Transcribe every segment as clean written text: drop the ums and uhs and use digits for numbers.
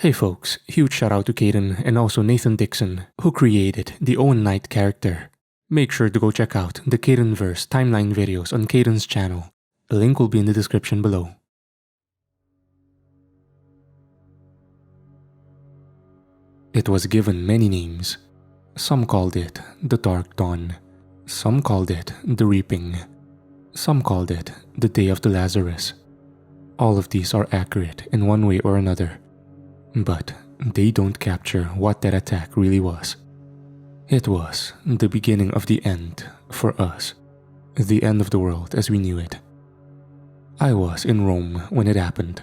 Hey folks, huge shout out to Caden and also Nathan Dixon, who created the Owyn Knight character. Make sure to go check out the Cadenverse timeline videos on Caden's channel. A link will be in the description below. It was given many names. Some called it the Dark Dawn. Some called it the Reaping. Some called it the Day of the Lazarus. All of these are accurate in one way or another. But they don't capture what that attack really was. It was the beginning of the end for us. The end of the world as we knew it. I was in Rome when it happened.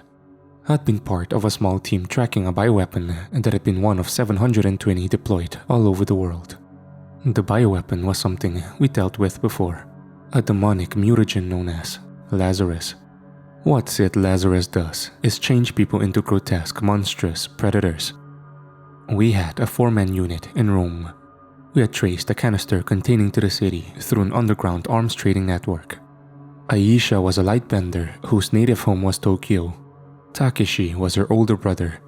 I'd been part of a small team tracking a bioweapon that had been one of 720 deployed all over the world. The bioweapon was something we dealt with before. A demonic mutagen known as Lazarus. What said Lazarus does is change people into grotesque, monstrous predators. We had a 4-man unit in Rome. We had traced a canister containing to the city through an underground arms trading network. Aisha was a lightbender whose native home was Tokyo. Takeshi was her older brother.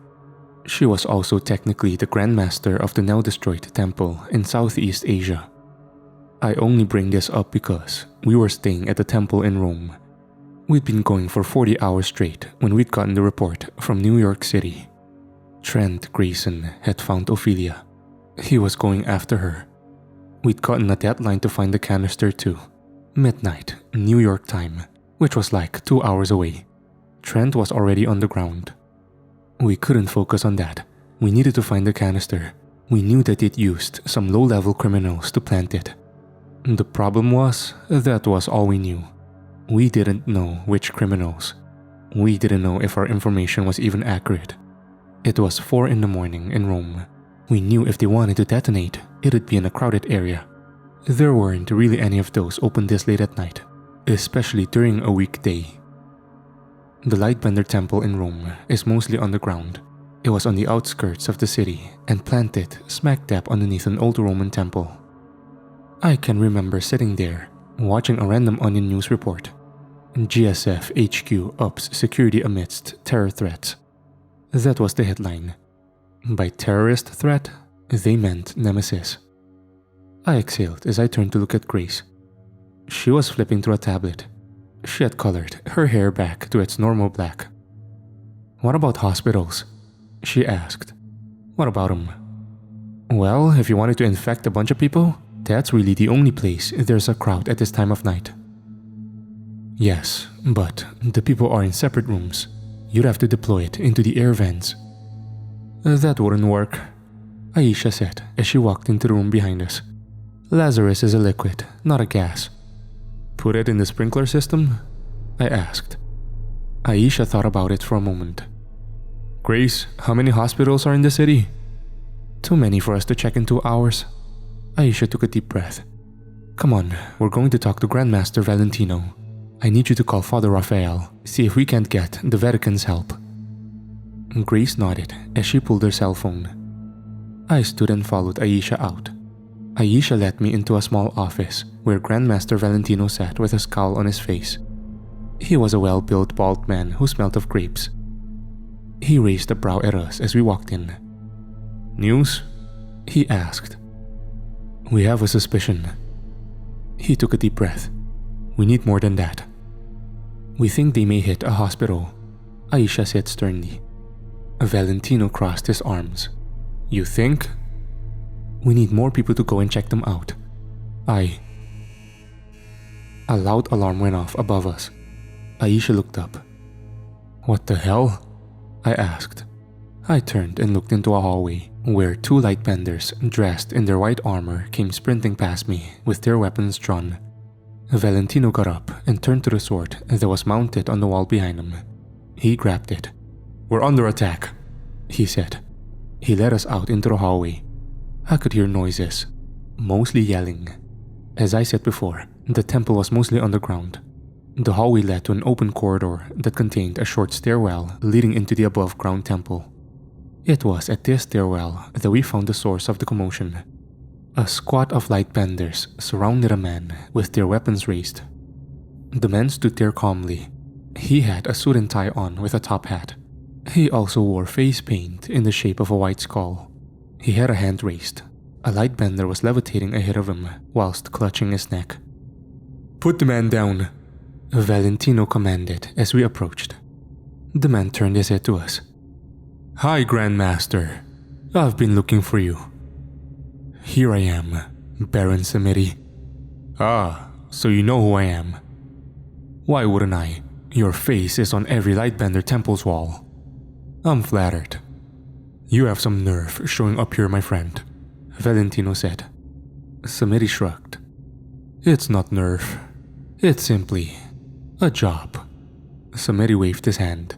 She was also technically the Grandmaster of the now-destroyed temple in Southeast Asia. I only bring this up because we were staying at the temple in Rome. We'd been going for 40 hours straight when we'd gotten the report from New York City. Trent Grayson had found Ophelia. He was going after her. We'd gotten a deadline to find the canister too. Midnight, New York time, which was like 2 hours away. Trent was already on the ground. We couldn't focus on that. We needed to find the canister. We knew that it used some low-level criminals to plant it. The problem was, that was all we knew. We didn't know which criminals. We didn't know if our information was even accurate. It was 4 in the morning in Rome. We knew if they wanted to detonate, it'd be in a crowded area. There weren't really any of those open this late at night, especially during a weekday. The Lightbender Temple in Rome is mostly underground. It was on the outskirts of the city and planted smack dab underneath an old Roman temple. I can remember sitting there, watching a random Onion news report. GSF HQ ups security amidst terror threats. That was the headline. By terrorist threat, they meant nemesis. I exhaled as I turned to look at Grace. She was flipping through a tablet. She had colored her hair back to its normal black. "What about hospitals?" she asked. "What about them?" "Well, if you wanted to infect a bunch of people, that's really the only place there's a crowd at this time of night." "Yes, but the people are in separate rooms. You'd have to deploy it into the air vents." "That wouldn't work," Aisha said as she walked into the room behind us. "Lazarus is a liquid, not a gas." "Put it in the sprinkler system?" I asked. Aisha thought about it for a moment. "Grace, how many hospitals are in the city?" "Too many for us to check in 2 hours." Aisha took a deep breath. "Come on, we're going to talk to Grandmaster Valentino. I need you to call Father Raphael, see if we can't get the Vatican's help." Grace nodded as she pulled her cell phone. I stood and followed Aisha out. Aisha led me into a small office where Grandmaster Valentino sat with a scowl on his face. He was a well-built bald man who smelled of grapes. He raised a brow at us as we walked in. "News?" he asked. "We have a suspicion." He took a deep breath. "We need more than that." "We think they may hit a hospital," Aisha said sternly. Valentino crossed his arms. "You think?" "We need more people to go and check them out." A loud alarm went off above us. Aisha looked up. "What the hell?" I asked. I turned and looked into a hallway where 2 lightbenders dressed in their white armor came sprinting past me with their weapons drawn. Valentino got up and turned to the sword that was mounted on the wall behind him. He grabbed it. "We're under attack," he said. He led us out into the hallway. I could hear noises, mostly yelling. As I said before, the temple was mostly underground. The hallway led to an open corridor that contained a short stairwell leading into the above-ground temple. It was at this stairwell that we found the source of the commotion. A squad of lightbenders surrounded a man with their weapons raised. The man stood there calmly. He had a suit and tie on with a top hat. He also wore face paint in the shape of a white skull. He had a hand raised. A light bender was levitating ahead of him whilst clutching his neck. "Put the man down," Valentino commanded as we approached. The man turned his head to us. "Hi, Grandmaster. I've been looking for you." "Here I am, Baron Samiri." "Ah, so you know who I am." "Why wouldn't I? Your face is on every Lightbender temple's wall." "I'm flattered." "You have some nerve showing up here, my friend," Valentino said. Samiri shrugged. "It's not nerve. It's simply a job." Samiri waved his hand.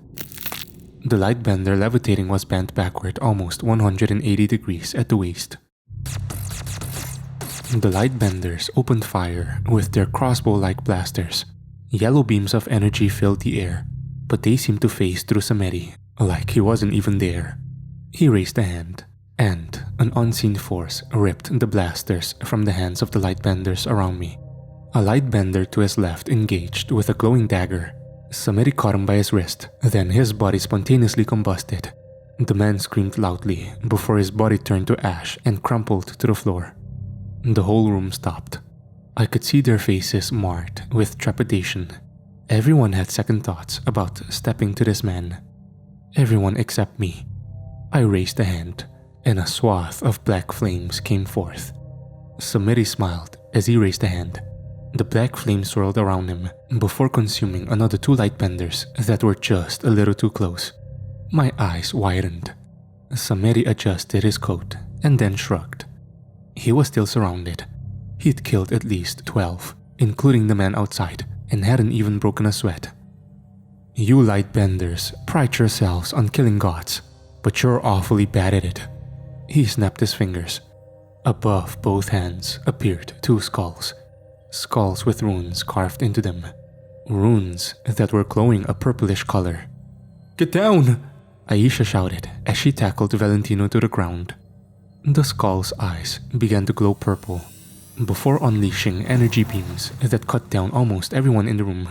The Lightbender levitating was bent backward almost 180 degrees at the waist. The Lightbenders opened fire with their crossbow-like blasters. Yellow beams of energy filled the air, but they seemed to phase through Samiri like he wasn't even there. He raised a hand, and an unseen force ripped the blasters from the hands of the Lightbenders around me. A Lightbender to his left engaged with a glowing dagger. Samiri caught him by his wrist, then his body spontaneously combusted. The man screamed loudly before his body turned to ash and crumpled to the floor. The whole room stopped. I could see their faces marked with trepidation. Everyone had second thoughts about stepping to this man. Everyone except me. I raised a hand, and a swath of black flames came forth. Samiri smiled as he raised a hand. The black flame swirled around him before consuming another 2 Lightbenders that were just a little too close. My eyes widened. Samiri adjusted his coat and then shrugged. He was still surrounded. He'd killed at least 12, including the man outside, and hadn't even broken a sweat. "You Lightbenders pride yourselves on killing gods, but you're awfully bad at it." He snapped his fingers. Above both hands appeared 2 skulls. Skulls with runes carved into them. Runes that were glowing a purplish color. "Get down!" Aisha shouted as she tackled Valentino to the ground. The skull's eyes began to glow purple, before unleashing energy beams that cut down almost everyone in the room.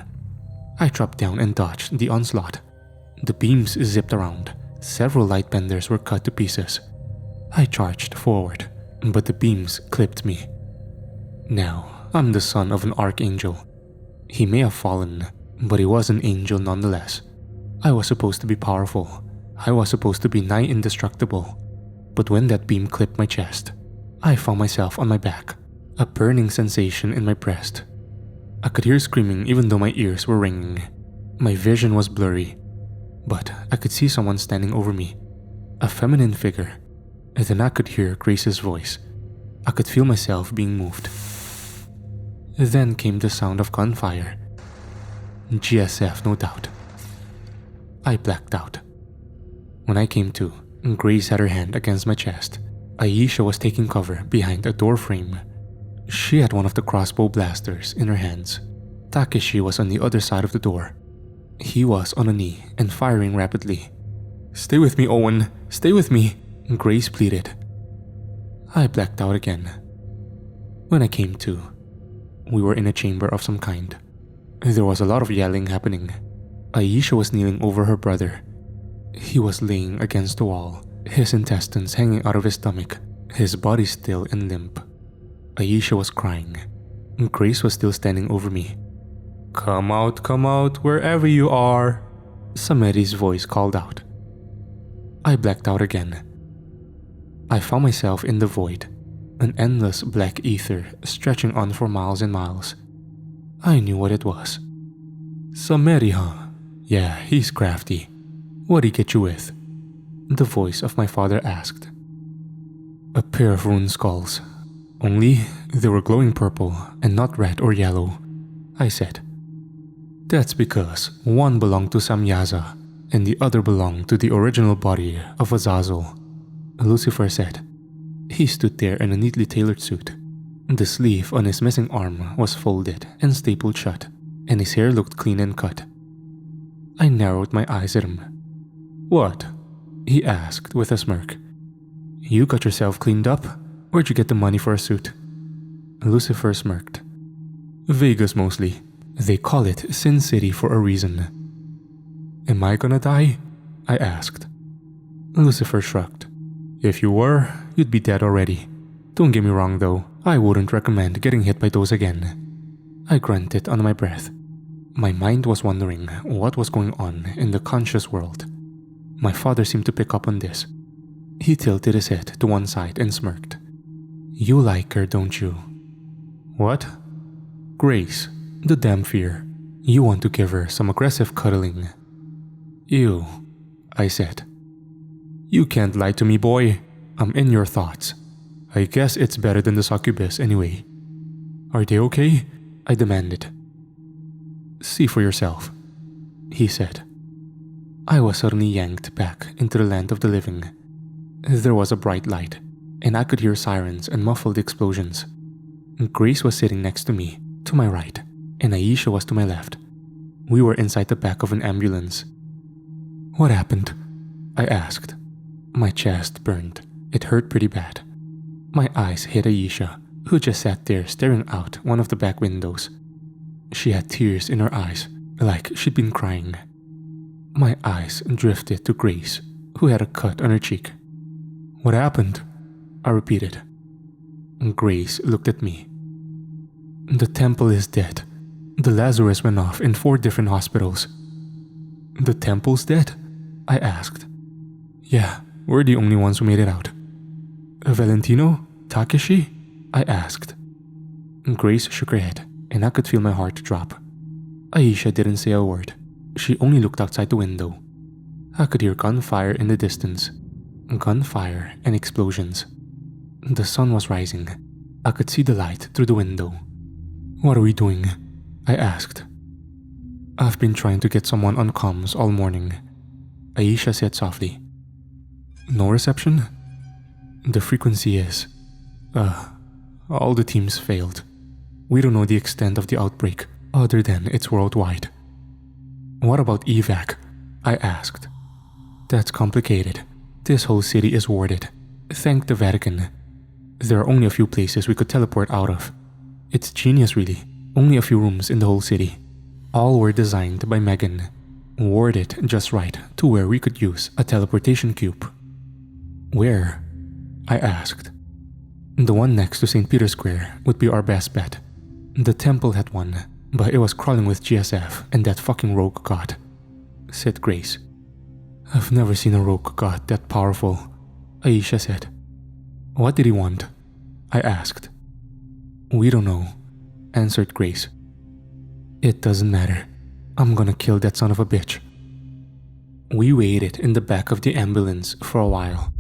I dropped down and dodged the onslaught. The beams zipped around. Several Lightbenders were cut to pieces. I charged forward, but the beams clipped me. Now, I'm the son of an archangel. He may have fallen, but he was an angel nonetheless. I was supposed to be powerful. I was supposed to be nigh indestructible. But when that beam clipped my chest, I found myself on my back, a burning sensation in my breast. I could hear screaming even though my ears were ringing. My vision was blurry, but I could see someone standing over me, a feminine figure. And then I could hear Grace's voice. I could feel myself being moved. Then came the sound of gunfire. GSF, no doubt. I blacked out. When I came to, Grace had her hand against my chest. Aisha was taking cover behind a door frame. She had one of the crossbow blasters in her hands. Takeshi was on the other side of the door. He was on a knee and firing rapidly. "Stay with me, Owyn. Stay with me," Grace pleaded. I blacked out again. When I came to, we were in a chamber of some kind. There was a lot of yelling happening. Aisha was kneeling over her brother. He was laying against the wall, his intestines hanging out of his stomach, his body still and limp. Aisha was crying. Grace was still standing over me. Come out, wherever you are," Samiri's voice called out. I blacked out again. I found myself in the void, an endless black ether stretching on for miles and miles. I knew what it was. "Samiri, huh? Yeah, he's crafty. What'd he get you with?" The voice of my father asked. "A pair of rune skulls. Only they were glowing purple and not red or yellow," I said. "That's because one belonged to Samyaza and the other belonged to the original body of Azazel," Lucifer said. He stood there in a neatly tailored suit. The sleeve on his missing arm was folded and stapled shut, and his hair looked clean and cut. I narrowed my eyes at him. "What?" he asked with a smirk. "You got yourself cleaned up? Where'd you get the money for a suit?" Lucifer smirked. "Vegas mostly. They call it Sin City for a reason." "Am I gonna die?" I asked. Lucifer shrugged. If you were, you'd be dead already. Don't get me wrong though, I wouldn't recommend getting hit by those again. I grunted under my breath. My mind was wondering what was going on in the conscious world. My father seemed to pick up on this. He tilted his head to one side and smirked. You like her, don't you? What? Grace, the damn fear. You want to give her some aggressive cuddling. Ew, I said. You can't lie to me, boy. I'm in your thoughts. I guess it's better than the succubus anyway. Are they okay? I demanded. See for yourself, he said. I was suddenly yanked back into the land of the living. There was a bright light, and I could hear sirens and muffled explosions. Grace was sitting next to me, to my right, and Aisha was to my left. We were inside the back of an ambulance. What happened? I asked. My chest burned. It hurt pretty bad. My eyes hit Aisha, who just sat there staring out one of the back windows. She had tears in her eyes, like she'd been crying. My eyes drifted to Grace, who had a cut on her cheek. What happened? I repeated. Grace looked at me. The temple is dead. The Lazarus went off in 4 different hospitals. The temple's dead? I asked. Yeah, we're the only ones who made it out. Valentino? Takeshi? I asked. Grace shook her head, and I could feel my heart drop. Aisha didn't say a word. She only looked outside the window. I could hear gunfire in the distance. Gunfire and explosions. The sun was rising. I could see the light through the window. What are we doing? I asked. I've been trying to get someone on comms all morning, Aisha said softly. No reception? The frequency is... all the teams failed. We don't know the extent of the outbreak, other than it's worldwide. What about evac? I asked. That's complicated. This whole city is warded. Thank the Vatican. There are only a few places we could teleport out of. It's genius really. Only a few rooms in the whole city. All were designed by Megan. Warded just right to where we could use a teleportation cube. Where? I asked. The one next to St. Peter's Square would be our best bet. The temple had one, but it was crawling with GSF and that fucking rogue god, said Grace. I've never seen a rogue god that powerful, Aisha said. What did he want? I asked. We don't know, answered Grace. It doesn't matter. I'm gonna kill that son of a bitch. We waited in the back of the ambulance for a while.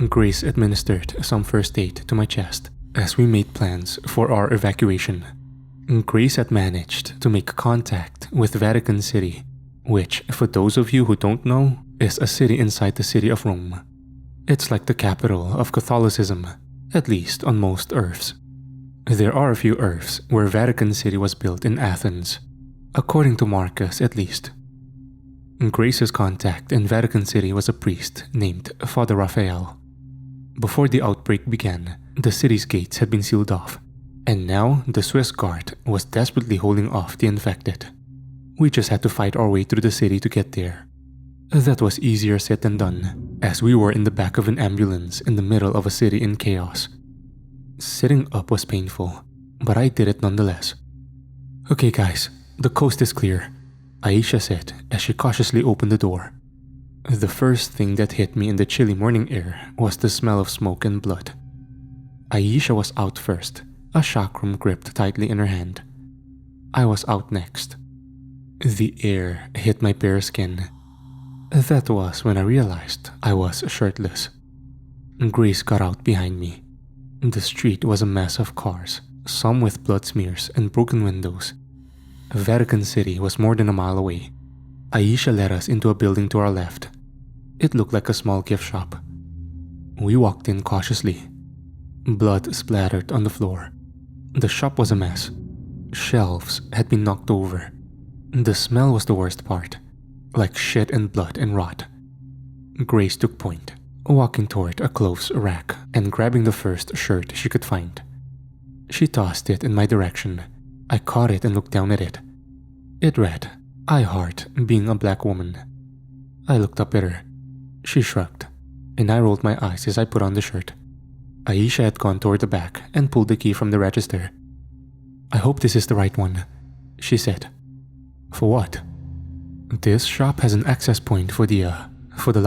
Grace administered some first aid to my chest as we made plans for our evacuation. Grace had managed to make contact with Vatican City, which, for those of you who don't know, is a city inside the city of Rome. It's like the capital of Catholicism, at least on most Earths. There are a few Earths where Vatican City was built in Athens, according to Marcus at least. Grace's contact in Vatican City was a priest named Father Raphael. Before the outbreak began, the city's gates had been sealed off, and now the Swiss Guard was desperately holding off the infected. We just had to fight our way through the city to get there. That was easier said than done, as we were in the back of an ambulance in the middle of a city in chaos. Sitting up was painful, but I did it nonetheless. Okay guys, the coast is clear, Aisha said as she cautiously opened the door. The first thing that hit me in the chilly morning air was the smell of smoke and blood. Aisha was out first, a chakram gripped tightly in her hand. I was out next. The air hit my bare skin. That was when I realized I was shirtless. Grace got out behind me. The street was a mess of cars, some with blood smears and broken windows. Vatican City was more than a mile away. Aisha led us into a building to our left. It looked like a small gift shop. We walked in cautiously. Blood splattered on the floor. The shop was a mess. Shelves had been knocked over. The smell was the worst part, like shit and blood and rot. Grace took point, walking toward a clothes rack and grabbing the first shirt she could find. She tossed it in my direction. I caught it and looked down at it. It read, "I heart being a black woman." I looked up at her. She shrugged, and I rolled my eyes as I put on the shirt. Aisha had gone toward the back and pulled the key from the register. "I hope this is the right one," she said. "For what?" "This shop has an access point for the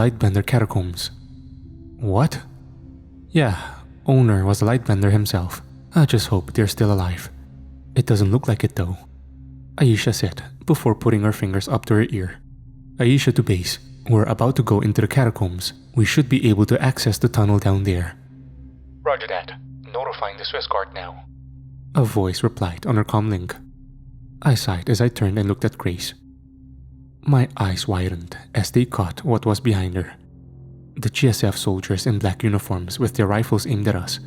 Lightbender catacombs." "What?" "Yeah, owner was a Lightbender himself. I just hope they're still alive." "It doesn't look like it though," Aisha said before putting her fingers up to her ear. "Aisha to base. We're about to go into the catacombs. We should be able to access the tunnel down there." "Roger that. Notifying the Swiss Guard now," a voice replied on her comlink. I sighed as I turned and looked at Grace. My eyes widened as they caught what was behind her. The GSF soldiers in black uniforms with their rifles aimed at us.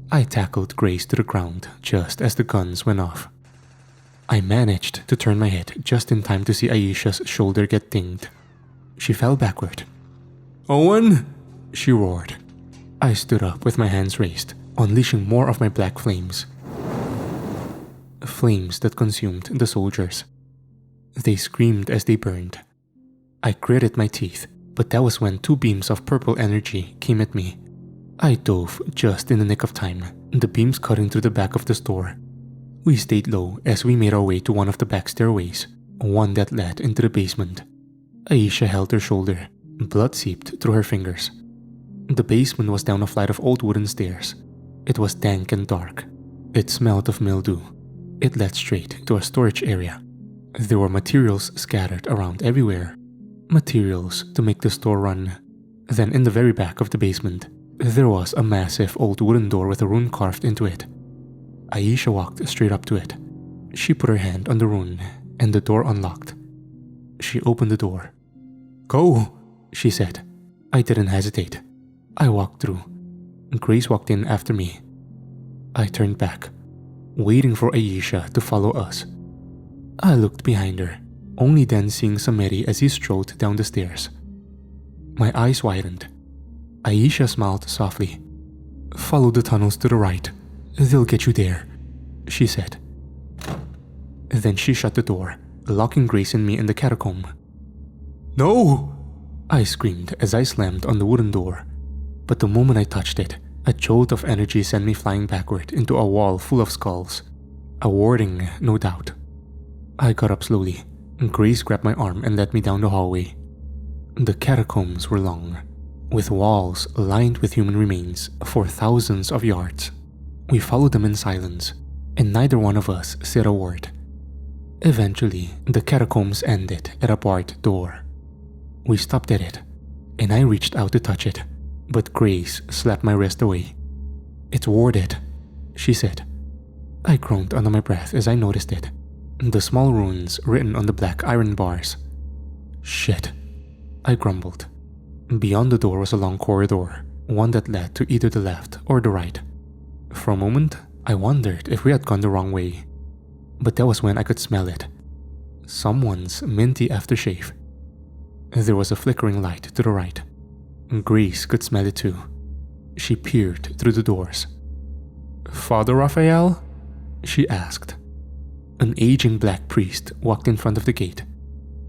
I tackled Grace to the ground just as the guns went off. I managed to turn my head just in time to see Aisha's shoulder get dinged. She fell backward. "Owyn!" she roared. I stood up with my hands raised, unleashing more of my black flames. Flames that consumed the soldiers. They screamed as they burned. I gritted my teeth, but that was when two beams of purple energy came at me. I dove just in the nick of time, the beams cutting through the back of the store. We stayed low as we made our way to one of the back stairways, one that led into the basement. Aisha held her shoulder. Blood seeped through her fingers. The basement was down a flight of old wooden stairs. It was dank and dark. It smelled of mildew. It led straight to a storage area. There were materials scattered around everywhere. Materials to make the store run. Then in the very back of the basement, there was a massive old wooden door with a rune carved into it. Aisha walked straight up to it. She put her hand on the rune, and the door unlocked. She opened the door. "Go," she said. I didn't hesitate. I walked through. Grace walked in after me. I turned back, waiting for Aisha to follow us. I looked behind her, only then seeing Sameri as he strolled down the stairs. My eyes widened. Aisha smiled softly. "Follow the tunnels to the right. They'll get you there," she said. Then she shut the door, locking Grace and me in the catacomb. "No!" I screamed as I slammed on the wooden door. But the moment I touched it, a jolt of energy sent me flying backward into a wall full of skulls. A warning, no doubt. I got up slowly. Grace grabbed my arm and led me down the hallway. The catacombs were long, with walls lined with human remains for thousands of yards. We followed them in silence, and neither one of us said a word. Eventually, the catacombs ended at a barred door. We stopped at it, and I reached out to touch it, but Grace slapped my wrist away. "It's warded," she said. I groaned under my breath as I noticed it. The small runes written on the black iron bars. "Shit," I grumbled. Beyond the door was a long corridor, one that led to either the left or the right. For a moment, I wondered if we had gone the wrong way. But that was when I could smell it. Someone's minty aftershave. There was a flickering light to the right. Grace could smell it too. She peered through the doors. "Father Raphael?" she asked. An aging black priest walked in front of the gate.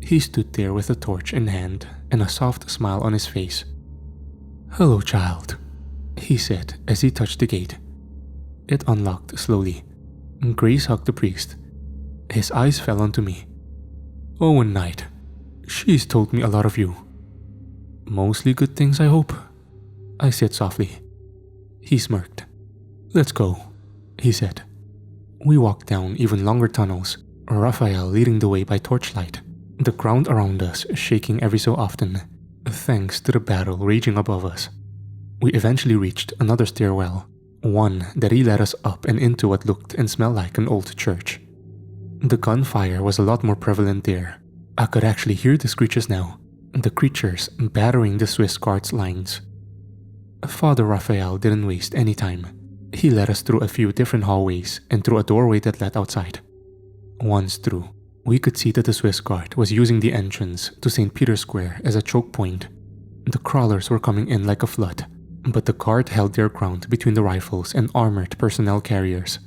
He stood there with a torch in hand and a soft smile on his face. "Hello, child," he said as he touched the gate. It unlocked slowly. Grace hugged the priest. His eyes fell onto me. "Owyn Knight, she's told me a lot of you." "Mostly good things, I hope," I said softly. He smirked. "Let's go," he said. We walked down even longer tunnels, Raphael leading the way by torchlight, the ground around us shaking every so often, thanks to the battle raging above us. We eventually reached another stairwell, one that he led us up and into what looked and smelled like an old church. The gunfire was a lot more prevalent there. I could actually hear the screeches now, the creatures battering the Swiss guards' lines. Father Raphael didn't waste any time. He led us through a few different hallways and through a doorway that led outside. Once through, we could see that the Swiss guard was using the entrance to St. Peter's Square as a choke point. The crawlers were coming in like a flood, but the guard held their ground between the rifles and armored personnel carriers.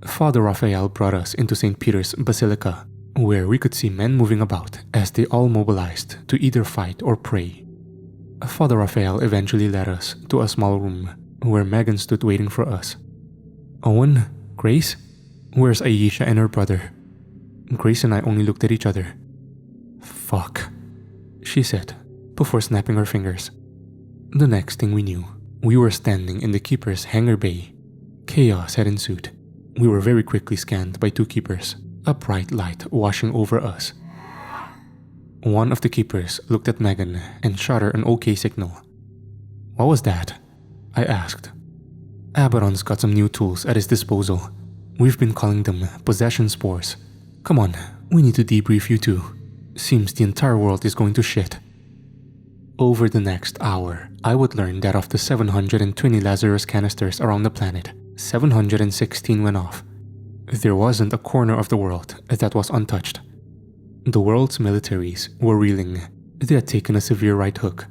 Father Raphael brought us into St. Peter's Basilica, where we could see men moving about as they all mobilized to either fight or pray. Father Raphael eventually led us to a small room where Megan stood waiting for us. "Owyn? Grace? Where's Aisha and her brother?" Grace and I only looked at each other. "Fuck," she said, before snapping her fingers. The next thing we knew, we were standing in the keeper's hangar bay. Chaos had ensued. We were very quickly scanned by two keepers, a bright light washing over us. One of the keepers looked at Megan and shot her an OK signal. "What was that?" I asked. "Abaddon's got some new tools at his disposal. We've been calling them possession spores. Come on, we need to debrief you two. Seems the entire world is going to shit." Over the next hour, I would learn that of the 720 Lazarus canisters around the planet, 716 went off. There wasn't a corner of the world that was untouched. The world's militaries were reeling. They had taken a severe right hook.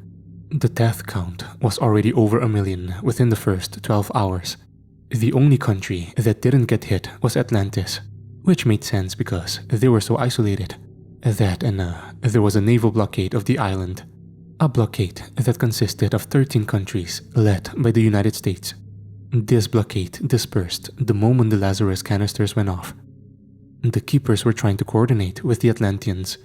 The death count was already over 1 million within the first 12 hours. The only country that didn't get hit was Atlantis, which made sense because they were so isolated. That and there was a naval blockade of the island. A blockade that consisted of 13 countries led by the United States. This blockade dispersed the moment the Lazarus canisters went off. The keepers were trying to coordinate with the Atlanteans.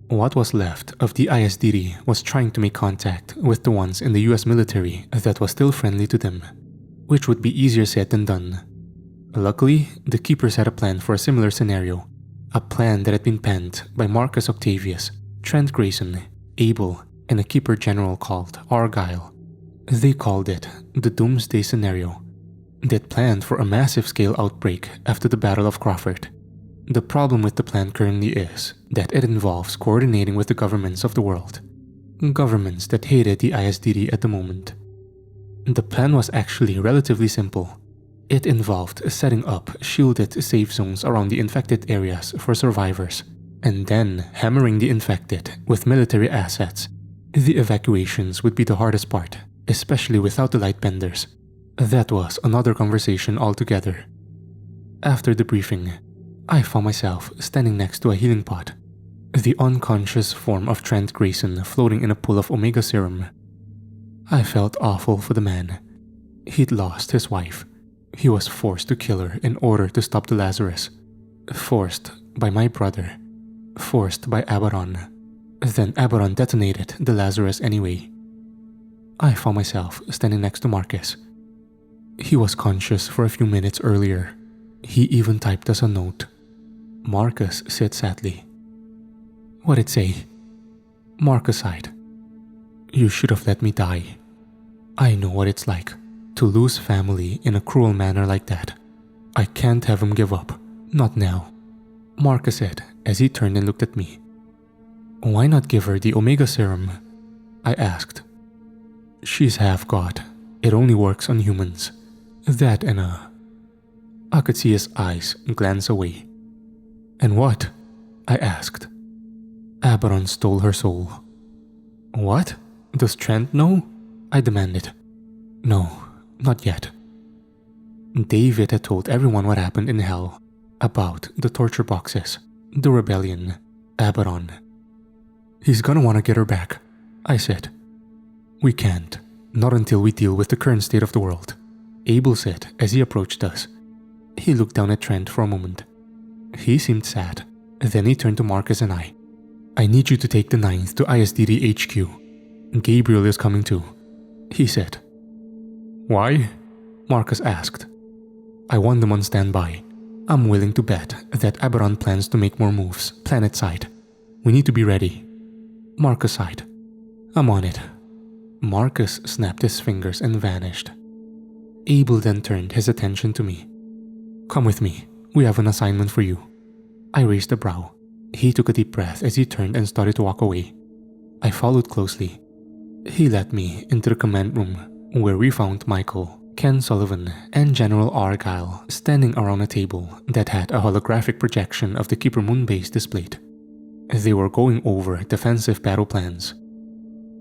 What was left of the ISDD was trying to make contact with the ones in the US military that was still friendly to them, which would be easier said than done. Luckily, the keepers had a plan for a similar scenario, a plan that had been penned by Marcus Octavius, Trent Grayson, Abel, and a keeper general called Argyle. They called it the Doomsday scenario. They'd planned for a massive scale outbreak after the Battle of Crawford. The problem with the plan currently is that it involves coordinating with the governments of the world. Governments that hated the ISDD at the moment. The plan was actually relatively simple. It involved setting up shielded safe zones around the infected areas for survivors, and then hammering the infected with military assets. The evacuations would be the hardest part, especially without the lightbenders. That was another conversation altogether. After the briefing, I found myself standing next to a healing pot, the unconscious form of Trent Grayson floating in a pool of Omega serum. I felt awful for the man. He'd lost his wife. He was forced to kill her in order to stop the Lazarus. Forced by my brother. Forced by Abaddon. Then Abaddon detonated the Lazarus anyway. I found myself standing next to Marcus. He was conscious for a few minutes earlier. He even typed us a note. Marcus said sadly. "What'd it say?" Marcus sighed. "You should have let me die. I know what it's like to lose family in a cruel manner like that. I can't have him give up. Not now." Marcus said as he turned and looked at me. "Why not give her the Omega serum?" I asked. "She's half god. It only works on humans. That and I could see his eyes glance away. "And what?" I asked. "Abaddon stole her soul." "What? Does Trent know?" I demanded. "No, not yet." David had told everyone what happened in hell, about the torture boxes, the rebellion, Abaddon. "He's gonna want to get her back," I said. "We can't, not until we deal with the current state of the world," Abel said as he approached us. He looked down at Trent for a moment. He seemed sad. Then he turned to Marcus and I. "I need you to take the 9th to ISDD HQ. Gabriel is coming too," he said. "Why?" Marcus asked. "I want them on standby. I'm willing to bet that Abaddon plans to make more moves, planet-side. We need to be ready." Marcus sighed. "I'm on it." Marcus snapped his fingers and vanished. Abel then turned his attention to me. "Come with me. We have an assignment for you." I raised a brow. He took a deep breath as he turned and started to walk away. I followed closely. He led me into the command room, where we found Michael, Ken Sullivan, and General Argyle standing around a table that had a holographic projection of the Keeper Moon base displayed. They were going over defensive battle plans.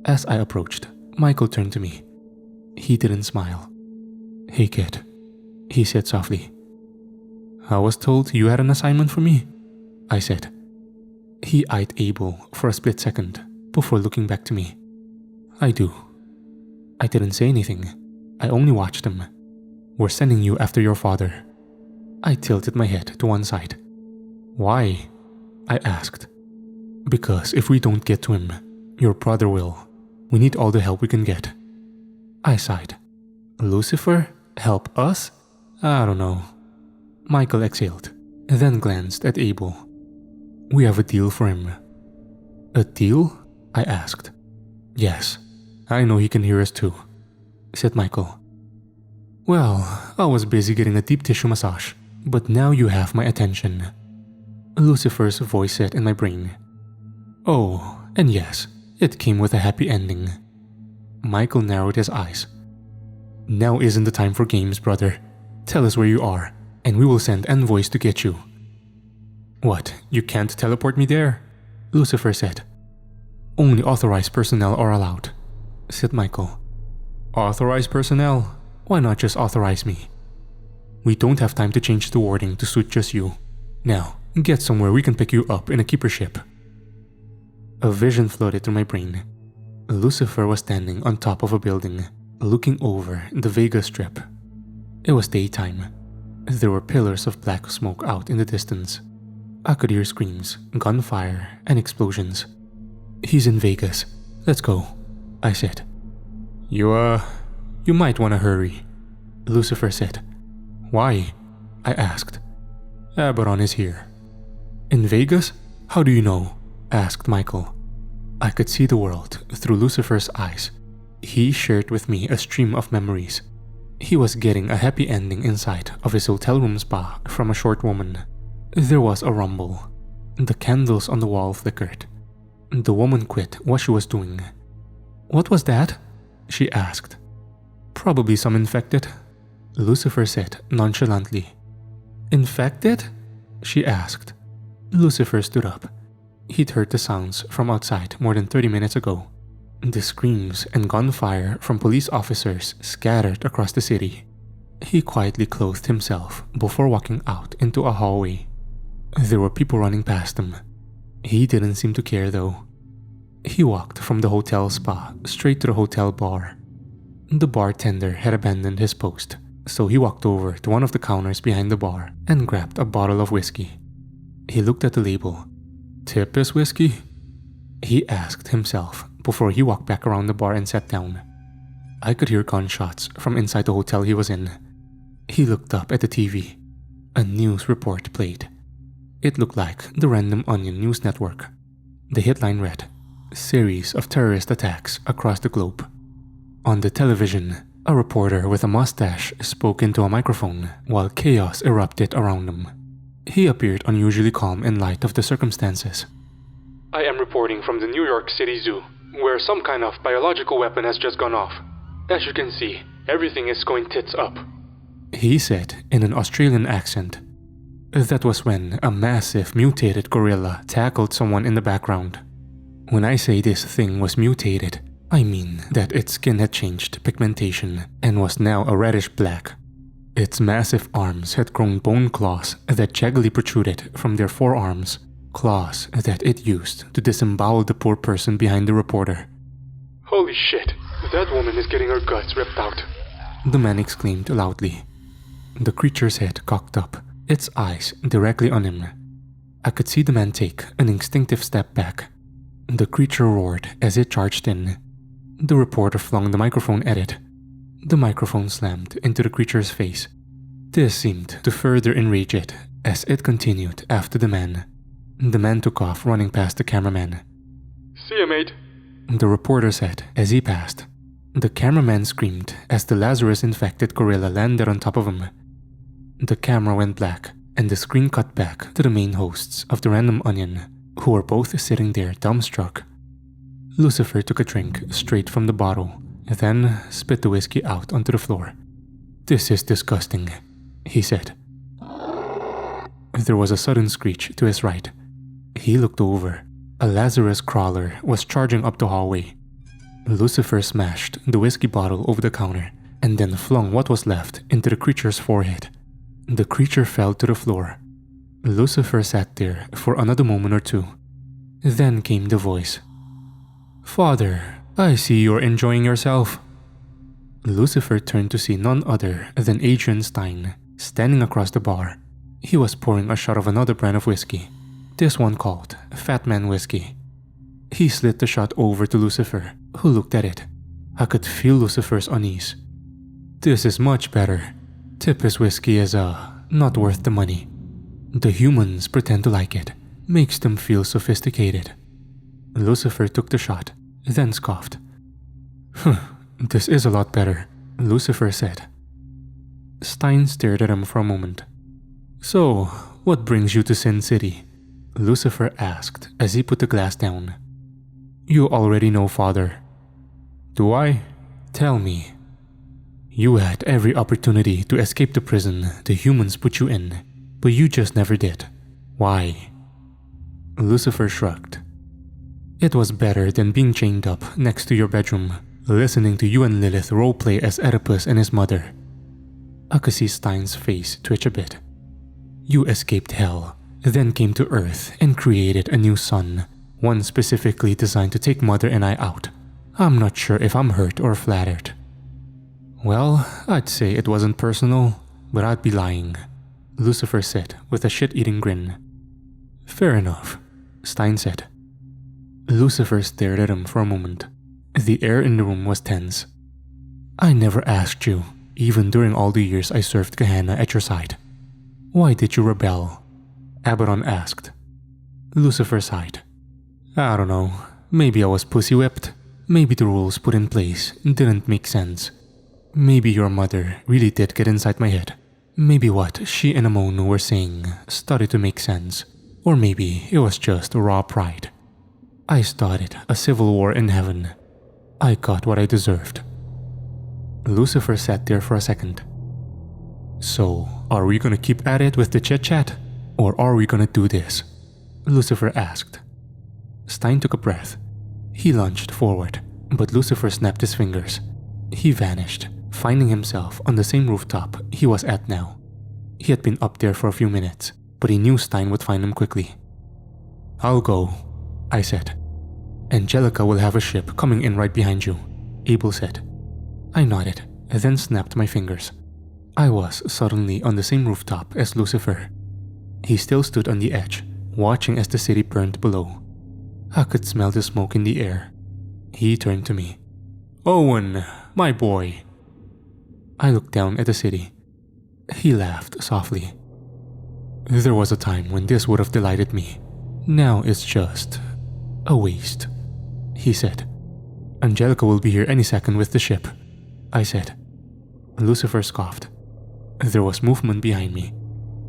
As I approached, Michael turned to me. He didn't smile. "Hey kid," he said softly. "I was told you had an assignment for me," I said. He eyed Abel for a split second before looking back to me. I do. I didn't say anything. I only watched him. We're sending you after your father. I tilted my head to one side. Why? I asked. Because if we don't get to him, your brother will. We need all the help we can get. I sighed. Lucifer? Help us? I don't know. Michael exhaled, then glanced at Abel. We have a deal for him. A deal? I asked. Yes, I know he can hear us too, said Michael. Well, I was busy getting a deep tissue massage, but now you have my attention. Lucifer's voice said in my brain. Oh, and yes, it came with a happy ending. Michael narrowed his eyes. Now isn't the time for games, brother. Tell us where you are, and we will send envoys to get you. What, you can't teleport me there? Lucifer said. Only authorized personnel are allowed, said Michael. Authorized personnel? Why not just authorize me? We don't have time to change the wording to suit just you. Now, get somewhere we can pick you up in a keeper ship. A vision flooded through my brain. Lucifer was standing on top of a building, looking over the Vega Strip. It was daytime. There were pillars of black smoke out in the distance. I could hear screams, gunfire, and explosions. He's in Vegas. Let's go, I said. You might want to hurry, Lucifer said. Why? I asked. Abaddon is here. In Vegas? How do you know? Asked Michael. I could see the world through Lucifer's eyes. He shared with me a stream of memories. He was getting a happy ending inside of his hotel room spa from a short woman. There was a rumble. The candles on the wall flickered. The woman quit what she was doing. What was that? She asked. Probably some infected, Lucifer said nonchalantly. Infected? She asked. Lucifer stood up. He'd heard the sounds from outside more than 30 minutes ago. The screams and gunfire from police officers scattered across the city. He quietly clothed himself before walking out into a hallway. There were people running past him. He didn't seem to care though. He walked from the hotel spa straight to the hotel bar. The bartender had abandoned his post, so he walked over to one of the counters behind the bar and grabbed a bottle of whiskey. He looked at the label. Tip is whiskey? He asked himself before he walked back around the bar and sat down. I could hear gunshots from inside the hotel he was in. He looked up at the TV. A news report played. It looked like the Random Onion news network. The headline read, Series of terrorist attacks across the globe. On the television, a reporter with a mustache spoke into a microphone while chaos erupted around him. He appeared unusually calm in light of the circumstances. I am reporting from the New York City Zoo, where some kind of biological weapon has just gone off. As you can see, everything is going tits up, he said in an Australian accent. That was when a massive mutated gorilla tackled someone in the background. When I say this thing was mutated, I mean that its skin had changed pigmentation and was now a reddish black. Its massive arms had grown bone claws that jaggedly protruded from their forearms, claws that it used to disembowel the poor person behind the reporter. Holy shit, that woman is getting her guts ripped out, the man exclaimed loudly. The creature's head cocked up, its eyes directly on him. I could see the man take an instinctive step back. The creature roared as it charged in. The reporter flung the microphone at it. The microphone slammed into the creature's face. This seemed to further enrage it as it continued after the man. The man took off running past the cameraman. See ya, mate, the reporter said as he passed. The cameraman screamed as the Lazarus-infected gorilla landed on top of him. The camera went black and the screen cut back to the main hosts of the Random Onion, who were both sitting there dumbstruck. Lucifer took a drink straight from the bottle, then spit the whiskey out onto the floor. This is disgusting, he said. There was a sudden screech to his right. He looked over. A Lazarus crawler was charging up the hallway. Lucifer smashed the whiskey bottle over the counter and then flung what was left into the creature's forehead. The creature fell to the floor. Lucifer sat there for another moment or two. Then came the voice. "Father, I see you're enjoying yourself." Lucifer turned to see none other than Adrian Stein, standing across the bar. He was pouring a shot of another brand of whiskey, this one called Fat Man Whiskey. He slid the shot over to Lucifer, who looked at it. I could feel Lucifer's unease. "This is much better. Tippis whiskey is, not worth the money. The humans pretend to like it. Makes them feel sophisticated." Lucifer took the shot, then scoffed. "This is a lot better," Lucifer said. Stein stared at him for a moment. "So, what brings you to Sin City?" Lucifer asked as he put the glass down. "You already know, Father." "Do I? Tell me." "You had every opportunity to escape the prison the humans put you in, but you just never did. Why?" Lucifer shrugged. "It was better than being chained up next to your bedroom, listening to you and Lilith roleplay as Oedipus and his mother." I could see Stein's face twitch a bit. "You escaped hell, then came to Earth and created a new sun, one specifically designed to take Mother and I out. I'm not sure if I'm hurt or flattered." "Well, I'd say it wasn't personal, but I'd be lying," Lucifer said with a shit-eating grin. "Fair enough," Stein said. Lucifer stared at him for a moment. The air in the room was tense. "I never asked you, even during all the years I served Gehenna at your side. Why did you rebel?" Abaddon asked. Lucifer sighed. "I don't know. Maybe I was pussy-whipped. Maybe the rules put in place didn't make sense. Maybe your mother really did get inside my head. Maybe what she and Amonu were saying started to make sense. Or maybe it was just raw pride. I started a civil war in heaven. I got what I deserved." Lucifer sat there for a second. "So, are we gonna keep at it with the chit-chat? Or are we gonna do this?" Lucifer asked. Stein took a breath. He lunged forward, but Lucifer snapped his fingers. He vanished, finding himself on the same rooftop he was at now. He had been up there for a few minutes, but he knew Stein would find him quickly. "I'll go," I said. "Angelica will have a ship coming in right behind you," Abel said. I nodded, and then snapped my fingers. I was suddenly on the same rooftop as Lucifer. He still stood on the edge, watching as the city burned below. I could smell the smoke in the air. He turned to me. "Owyn, my boy." I looked down at the city. He laughed softly. "There was a time when this would have delighted me. Now it's just a waste," he said. "Angelica will be here any second with the ship," I said. Lucifer scoffed. There was movement behind me.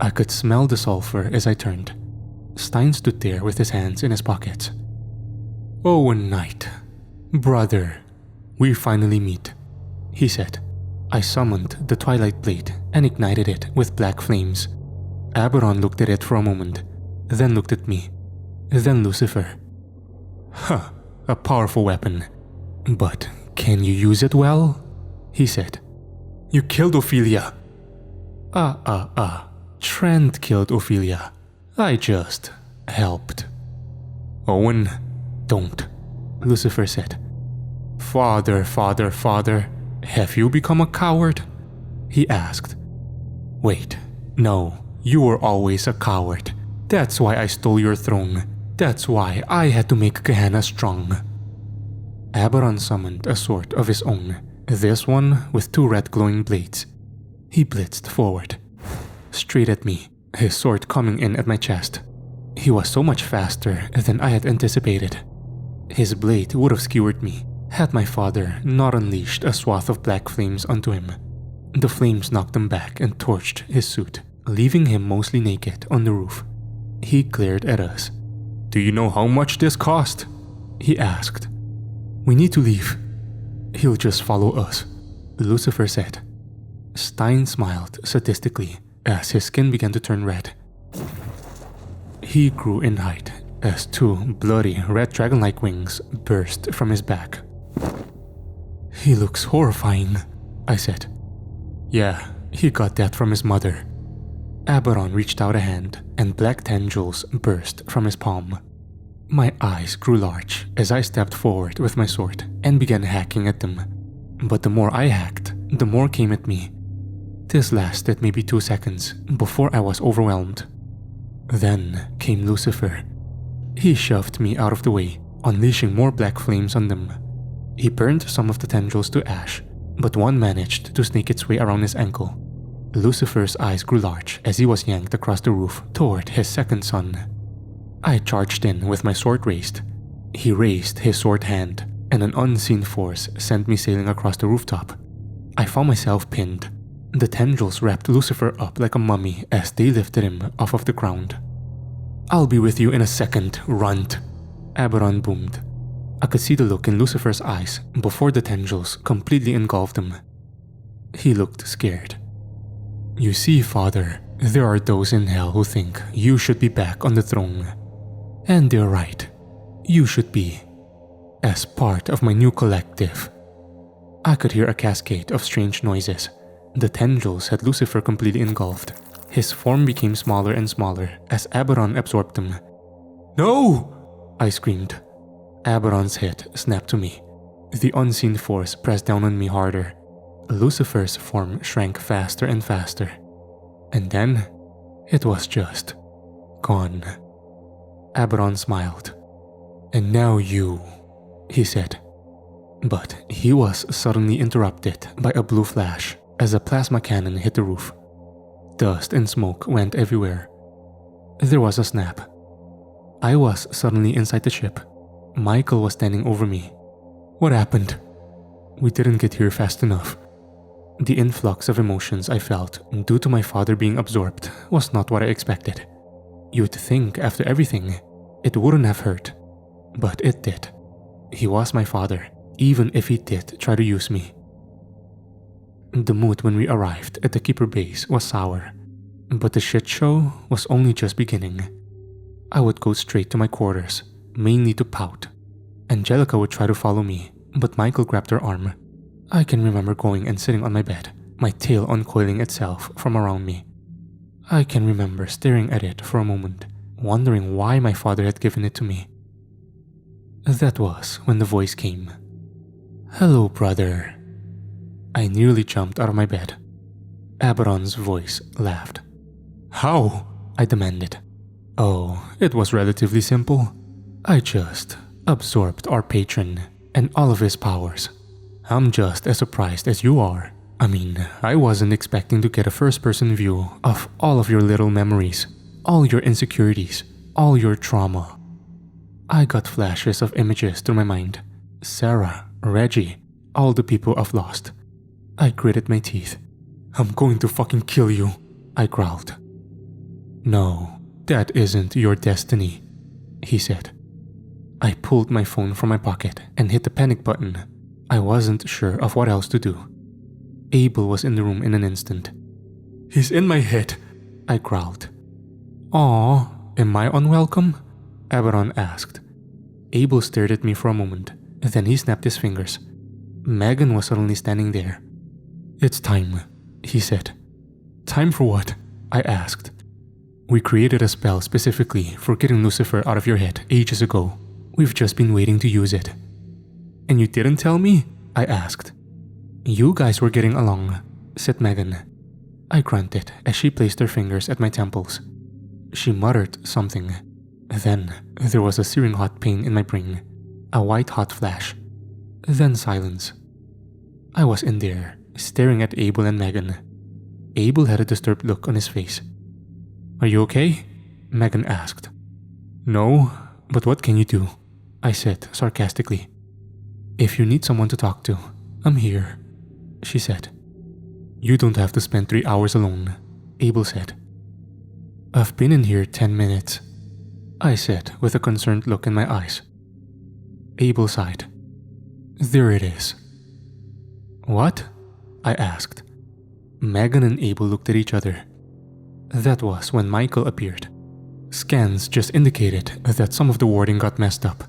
I could smell the sulfur as I turned. Stein stood there with his hands in his pockets. "Owyn Knight, brother, we finally meet," he said. I summoned the Twilight Blade and ignited it with black flames. Abaddon looked at it for a moment, then looked at me, then Lucifer. "Huh, a powerful weapon. But can you use it well?" he said. "You killed Ophelia." Trent killed Ophelia. I just helped." "Owyn, don't," Lucifer said. Father, have you become a coward?" he asked. "Wait, no, you were always a coward. That's why I stole your throne. That's why I had to make Gehenna strong." Abaddon summoned a sword of his own, this one with 2 red glowing blades. He blitzed forward, straight at me, his sword coming in at my chest. He was so much faster than I had anticipated. His blade would have skewered me had my father not unleashed a swath of black flames onto him. The flames knocked him back and torched his suit, leaving him mostly naked on the roof. He glared at us. "Do you know how much this cost?" he asked. "We need to leave. He'll just follow us," Lucifer said. Stein smiled sadistically as his skin began to turn red. He grew in height as 2 bloody red dragon-like wings burst from his back. "He looks horrifying," I said. "Yeah, he got that from his mother." Abaddon reached out a hand and black tendrils burst from his palm. My eyes grew large as I stepped forward with my sword and began hacking at them. But the more I hacked, the more came at me. This lasted maybe 2 seconds before I was overwhelmed. Then came Lucifer. He shoved me out of the way, unleashing more black flames on them. He burned some of the tendrils to ash, but one managed to snake its way around his ankle. Lucifer's eyes grew large as he was yanked across the roof toward his second son. I charged in with my sword raised. He raised his sword hand, and an unseen force sent me sailing across the rooftop. I found myself pinned. The tendrils wrapped Lucifer up like a mummy as they lifted him off of the ground. "I'll be with you in a second, runt," Abaddon boomed. I could see the look in Lucifer's eyes before the tendrils completely engulfed him. He looked scared. "You see, Father, there are those in hell who think you should be back on the throne. And they're right. You should be. As part of my new collective." I could hear a cascade of strange noises. The tendrils had Lucifer completely engulfed. His form became smaller and smaller as Abaddon absorbed them. "No!" I screamed. Abaddon's head snapped to me. The unseen force pressed down on me harder. Lucifer's form shrank faster and faster. And then, it was just gone. Abaddon smiled. "And now you," he said. But he was suddenly interrupted by a blue flash as a plasma cannon hit the roof. Dust and smoke went everywhere. There was a snap. I was suddenly inside the ship. Michael was standing over me. "What happened?" "We didn't get here fast enough." The influx of emotions I felt due to my father being absorbed was not what I expected. You'd think after everything, it wouldn't have hurt. But it did. He was my father, even if he did try to use me. The mood when we arrived at the Keeper base was sour, but the shit show was only just beginning. I would go straight to my quarters, mainly to pout. Angelica would try to follow me, but Michael grabbed her arm. I can remember going and sitting on my bed, my tail uncoiling itself from around me. I can remember staring at it for a moment, wondering why my father had given it to me. That was when the voice came. "Hello, brother." I nearly jumped out of my bed. Abaddon's voice laughed. "How?" I demanded. "Oh, it was relatively simple. I just absorbed our patron and all of his powers. I'm just as surprised as you are. I mean, I wasn't expecting to get a first-person view of all of your little memories, all your insecurities, all your trauma." I got flashes of images through my mind. Sarah, Reggie, all the people I've lost. I gritted my teeth. "I'm going to fucking kill you," I growled. "No, that isn't your destiny," he said. I pulled my phone from my pocket and hit the panic button. I wasn't sure of what else to do. Abel was in the room in an instant. "He's in my head," I growled. "Aw, am I unwelcome?" Abaddon asked. Abel stared at me for a moment, then he snapped his fingers. Megan was suddenly standing there. "It's time," he said. "Time for what?" I asked. "We created a spell specifically for getting Lucifer out of your head ages ago. We've just been waiting to use it." "And you didn't tell me?" I asked. "You guys were getting along," said Megan. I grunted as she placed her fingers at my temples. She muttered something. Then there was a searing hot pain in my brain, a white hot flash, then silence. I was in there, staring at Abel and Megan. Abel had a disturbed look on his face. "Are you okay?" Megan asked. "No, but what can you do?" I said sarcastically. "If you need someone to talk to, I'm here," she said. "You don't have to spend 3 hours alone," Abel said. "I've been in here 10 minutes," I said with a concerned look in my eyes. Abel sighed. "There it is." "What?" I asked. Megan and Abel looked at each other. That was when Michael appeared. "Scans just indicated that some of the warding got messed up.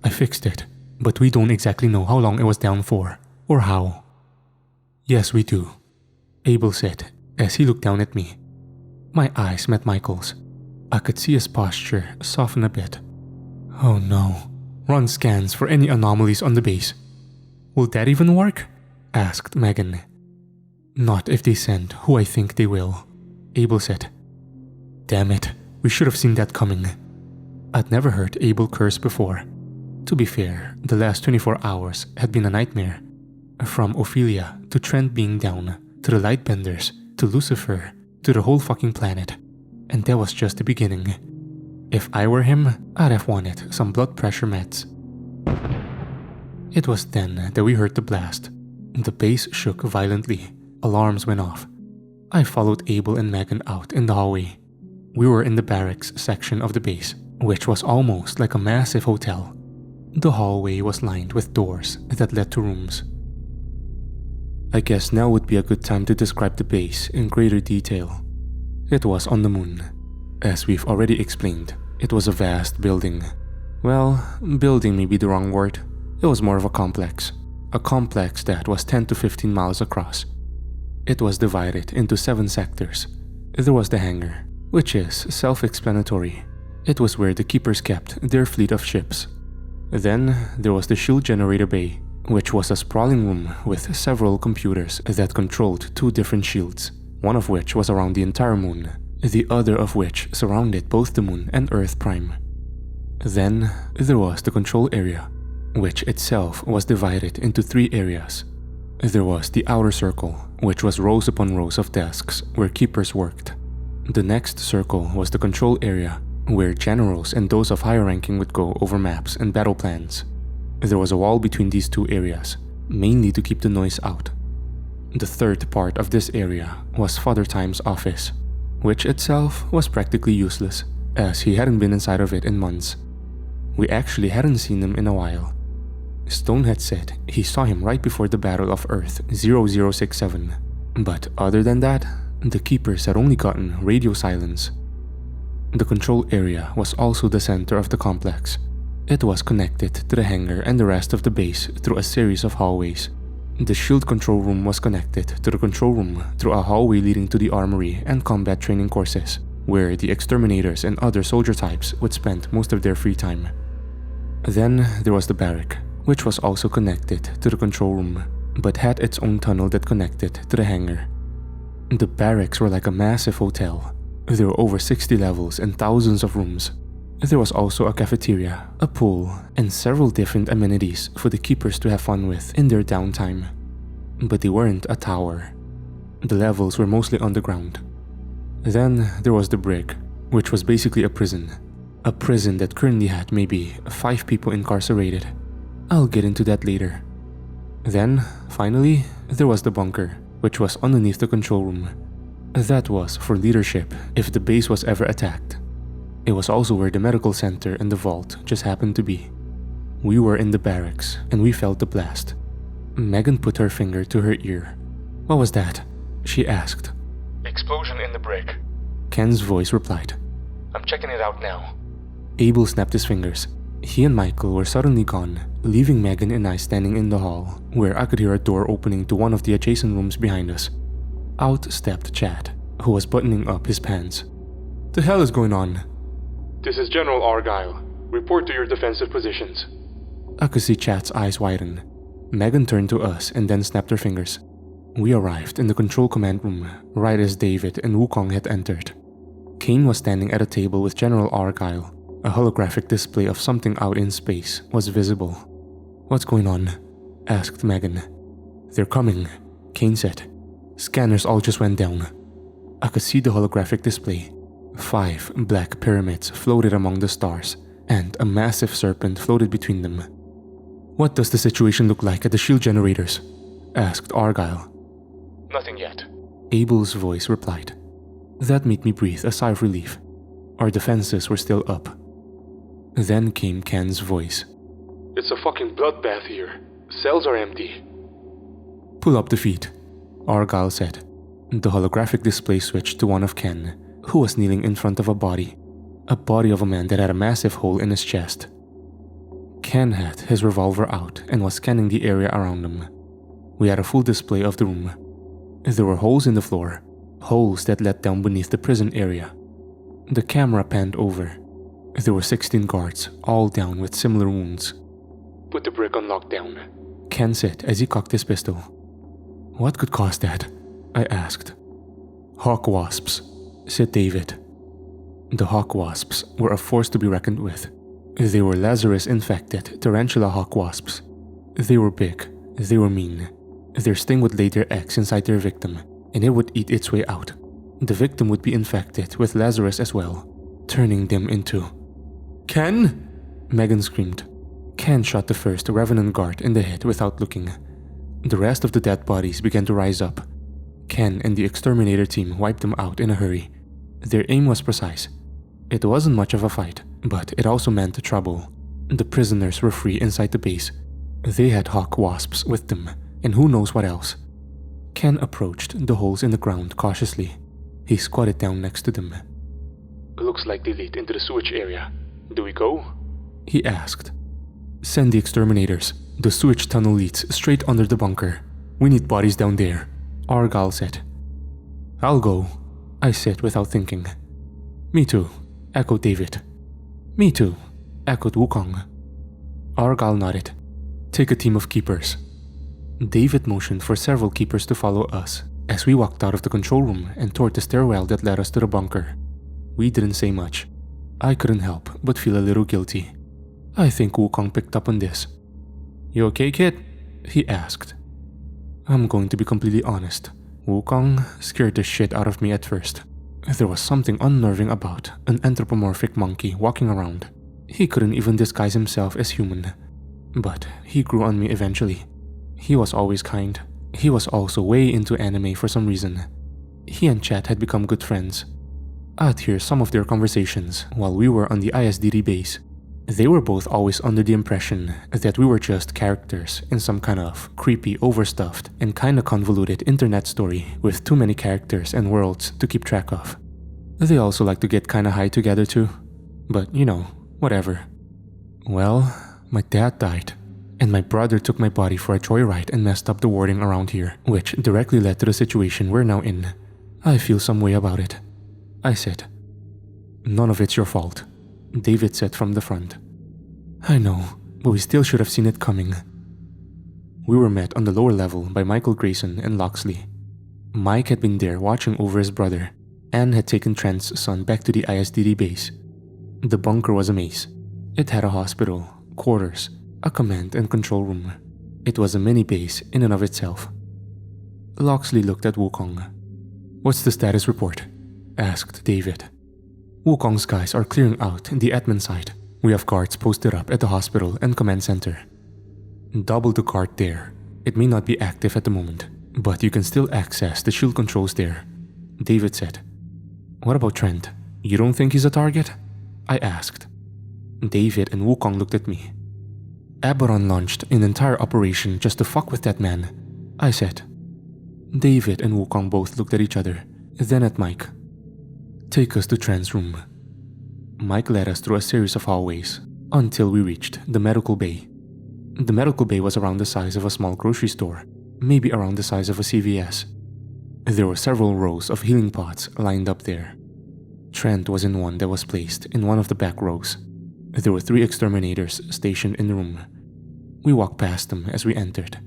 I fixed it, but we don't exactly know how long it was down for, or how." "Yes, we do," Abel said as he looked down at me. My eyes met Michael's. I could see his posture soften a bit. Oh no. Run scans for any anomalies on the base. Will that even work? Asked Megan. Not if they send who I think they will, Abel said. Damn it, we should have seen that coming. I'd never heard Abel curse before. To be fair, the last 24 hours had been a nightmare. From Ophelia to Trent being down, to the Lightbenders, to Lucifer, to the whole fucking planet. And that was just the beginning. If I were him, I'd have wanted some blood pressure meds. It was then that we heard the blast. The base shook violently. Alarms went off. I followed Abel and Megan out in the hallway. We were in the barracks section of the base, which was almost like a massive hotel. The hallway was lined with doors that led to rooms. I guess now would be a good time to describe the base in greater detail. It was on the moon. As we've already explained, it was a vast building. Well, building may be the wrong word. It was more of a complex. A complex that was 10 to 15 miles across. It was divided into 7 sectors. There was the hangar, which is self-explanatory. It was where the keepers kept their fleet of ships. Then there was the shield generator bay, which was a sprawling room with several computers that controlled 2 different shields, one of which was around the entire moon, the other of which surrounded both the moon and Earth Prime. Then there was the control area, which itself was divided into 3 areas. There was the outer circle, which was rows upon rows of desks where keepers worked. The next circle was the control area, where generals and those of higher ranking would go over maps and battle plans. There was a wall between these 2 areas, mainly to keep the noise out. The third part of this area was Father Time's office, which itself was practically useless, as he hadn't been inside of it in months. We actually hadn't seen him in a while. Stone had said he saw him right before the Battle of Earth 0067, but other than that, the keepers had only gotten radio silence. The control area was also the center of the complex. It was connected to the hangar and the rest of the base through a series of hallways. The shield control room was connected to the control room through a hallway leading to the armory and combat training courses, where the exterminators and other soldier types would spend most of their free time. Then there was the barrack, which was also connected to the control room, but had its own tunnel that connected to the hangar. The barracks were like a massive hotel. There were over 60 levels and thousands of rooms. There was also a cafeteria, a pool, and several different amenities for the keepers to have fun with in their downtime. But they weren't a tower. The levels were mostly underground. Then there was the brig, which was basically a prison. A prison that currently had maybe 5 people incarcerated. I'll get into that later. Then, finally, there was the bunker, which was underneath the control room. That was for leadership if the base was ever attacked. It was also where the medical center and the vault just happened to be. We were in the barracks and we felt the blast. Megan put her finger to her ear. What was that? She asked. Explosion in the brig. Ken's voice replied. I'm checking it out now. Abel snapped his fingers. He and Michael were suddenly gone, leaving Megan and I standing in the hall, where I could hear a door opening to one of the adjacent rooms behind us. Out stepped Chad, who was buttoning up his pants. The hell is going on? This is General Argyle. Report to your defensive positions. I could see Chad's eyes widen. Megan turned to us and then snapped her fingers. We arrived in the control command room right as David and Wukong had entered. Kane was standing at a table with General Argyle. A holographic display of something out in space was visible. What's going on? Asked Megan. They're coming, Kane said. Scanners all just went down. I could see the holographic display. 5 black pyramids floated among the stars, and a massive serpent floated between them. What does the situation look like at the shield generators? Asked Argyle. Nothing yet, Abel's voice replied. That made me breathe a sigh of relief. Our defenses were still up. Then came Ken's voice. It's a fucking bloodbath here. Cells are empty. Pull up the feet, Argyle said. The holographic display switched to one of Ken, who was kneeling in front of a body of a man that had a massive hole in his chest. Ken had his revolver out and was scanning the area around him. We had a full display of the room. There were holes in the floor, holes that led down beneath the prison area. The camera panned over. There were 16 guards, all down with similar wounds. Put the brick on lockdown. Ken said as he cocked his pistol. What could cause that? I asked. Hawk wasps, said David. The hawk wasps were a force to be reckoned with. They were Lazarus-infected tarantula hawk wasps. They were big, they were mean. Their sting would lay their eggs inside their victim, and it would eat its way out. The victim would be infected with Lazarus as well, turning them into... Ken? Megan screamed. Ken shot the first Revenant guard in the head without looking. The rest of the dead bodies began to rise up. Ken and the exterminator team wiped them out in a hurry. Their aim was precise. It wasn't much of a fight, but it also meant trouble. The prisoners were free inside the base. They had hawk wasps with them, and who knows what else. Ken approached the holes in the ground cautiously. He squatted down next to them. Looks like they lead into the sewage area. Do we go? He asked. Send the exterminators. The sewage tunnel leads straight under the bunker. We need bodies down there, Argyle said. I'll go, I said without thinking. Me too, echoed David. Me too, echoed Wukong. Argyle nodded. Take a team of keepers. David motioned for several keepers to follow us as we walked out of the control room and toward the stairwell that led us to the bunker. We didn't say much. I couldn't help but feel a little guilty. I think Wukong picked up on this. You okay, kid? He asked. I'm going to be completely honest. Wukong scared the shit out of me at first. There was something unnerving about an anthropomorphic monkey walking around. He couldn't even disguise himself as human. But he grew on me eventually. He was always kind. He was also way into anime for some reason. He and Chat had become good friends. I'd hear some of their conversations while we were on the ISDD base. They were both always under the impression that we were just characters in some kind of creepy, overstuffed, and kinda convoluted internet story with too many characters and worlds to keep track of. They also like to get kinda high together too. But you know, whatever. Well, my dad died, and my brother took my body for a joyride and messed up the warding around here, which directly led to the situation we're now in. I feel some way about it, I said. None of it's your fault, David said from the front. I know, but we still should have seen it coming. We were met on the lower level by Michael Grayson and Loxley. Mike had been there watching over his brother, and had taken Trent's son back to the ISDD base. The bunker was a maze. It had a hospital, quarters, a command and control room. It was a mini base in and of itself. Loxley looked at Wukong. What's the status report? Asked David. Wukong's guys are clearing out the admin side. We have guards posted up at the hospital and command center. Double the guard there. It may not be active at the moment, but you can still access the shield controls there, David said. What about Trent? You don't think he's a target? I asked. David and Wukong looked at me. Aberon launched an entire operation just to fuck with that man, I said. David and Wukong both looked at each other, then at Mike. Take us to Trent's room. Mike led us through a series of hallways until we reached the medical bay. The medical bay was around the size of a small grocery store, maybe around the size of a CVS. There were several rows of healing pots lined up there. Trent was in one that was placed in one of the back rows. There were 3 exterminators stationed in the room. We walked past them as we entered.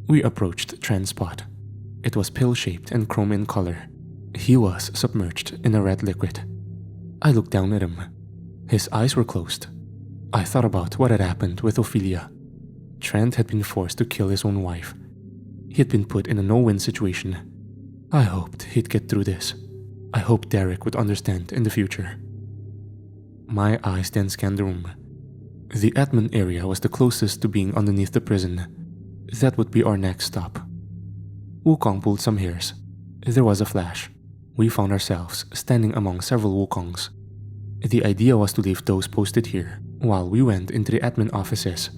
We approached Trent's pot. It was pill-shaped and chrome in color. He was submerged in a red liquid. I looked down at him. His eyes were closed. I thought about what had happened with Ophelia. Trent had been forced to kill his own wife. He had been put in a no-win situation. I hoped he'd get through this. I hoped Derek would understand in the future. My eyes then scanned the room. The admin area was the closest to being underneath the prison. That would be our next stop. Wukong pulled some hairs. There was a flash. We found ourselves standing among several Wukongs. The idea was to leave those posted here while we went into the admin offices.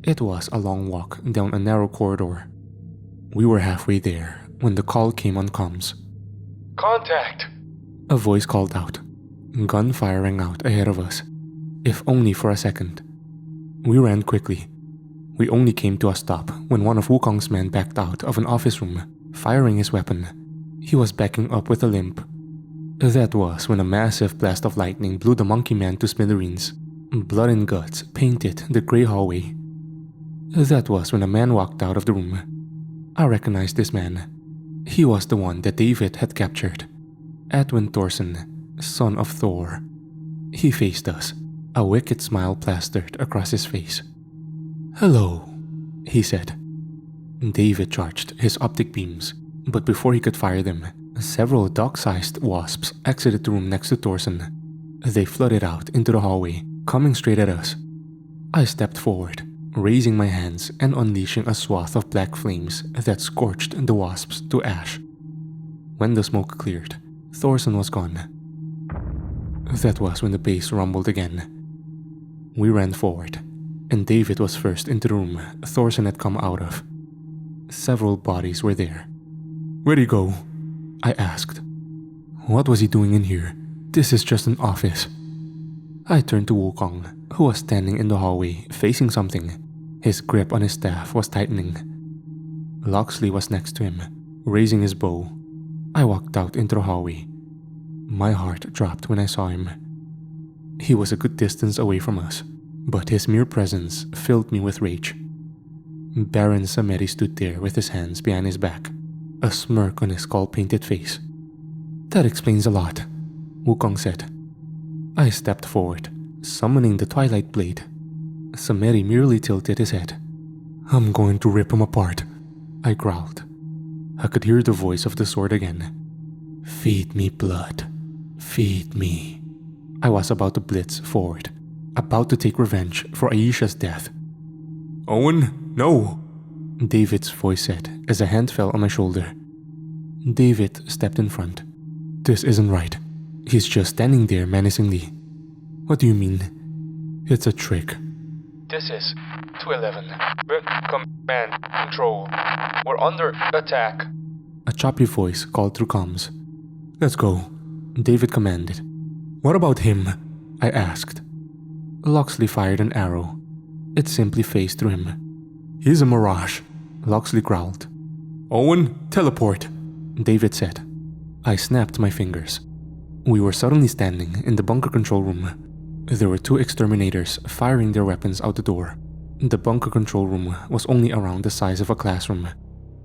It was a long walk down a narrow corridor. We were halfway there when the call came on comms. Contact! A voice called out. Gunfire rang out ahead of us, if only for a second. We ran quickly. We only came to a stop when one of Wukong's men backed out of an office room, firing his weapon. He was backing up with a limp. That was when a massive blast of lightning blew the monkey man to smithereens. Blood and guts painted the grey hallway. That was when a man walked out of the room. I recognized this man. He was the one that David had captured. Edwin Thorson, son of Thor. He faced us, a wicked smile plastered across his face. "Hello," he said. David charged his optic beams, but before he could fire them, several dog-sized wasps exited the room next to Thorson. They flooded out into the hallway, coming straight at us. I stepped forward, raising my hands and unleashing a swath of black flames that scorched the wasps to ash. When the smoke cleared, Thorson was gone. That was when the base rumbled again. We ran forward, and David was first into the room Thorson had come out of. Several bodies were there. "Where'd he go?" I asked. "What was he doing in here? This is just an office." I turned to Wukong, who was standing in the hallway facing something. His grip on his staff was tightening. Loxley was next to him, raising his bow. I walked out into the hallway. My heart dropped when I saw him. He was a good distance away from us, but his mere presence filled me with rage. Baron Samedi stood there with his hands behind his back, a smirk on his skull-painted face. "That explains a lot," Wukong said. I stepped forward, summoning the Twilight Blade. Samedi merely tilted his head. "I'm going to rip him apart," I growled. I could hear the voice of the sword again. "Feed me blood. Feed me." I was about to blitz forward, about to take revenge for Aisha's death. "Owyn, no!" David's voice said as a hand fell on my shoulder. David stepped in front. "This isn't right." He's just standing there menacingly. "What do you mean?" "It's a trick." "This is 211. Command control. We're under attack." A choppy voice called through comms. "Let's go," David commanded. "What about him?" I asked. Loxley fired an arrow. It simply phased through him. "He's a Mirage," Loxley growled. "Owyn, teleport," David said. I snapped my fingers. We were suddenly standing in the bunker control room. There were 2 exterminators firing their weapons out the door. The bunker control room was only around the size of a classroom.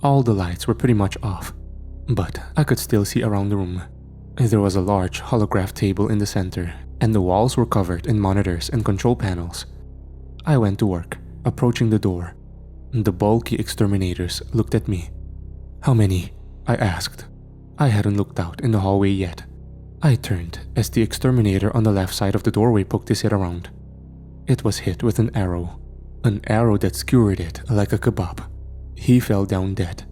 All the lights were pretty much off, but I could still see around the room. There was a large holograph table in the center, and the walls were covered in monitors and control panels. I went to work, approaching the door. The bulky exterminators looked at me. "How many?" I asked. I hadn't looked out in the hallway yet. I turned as the exterminator on the left side of the doorway poked his head around. It was hit with an arrow that skewered it like a kebab. He fell down dead.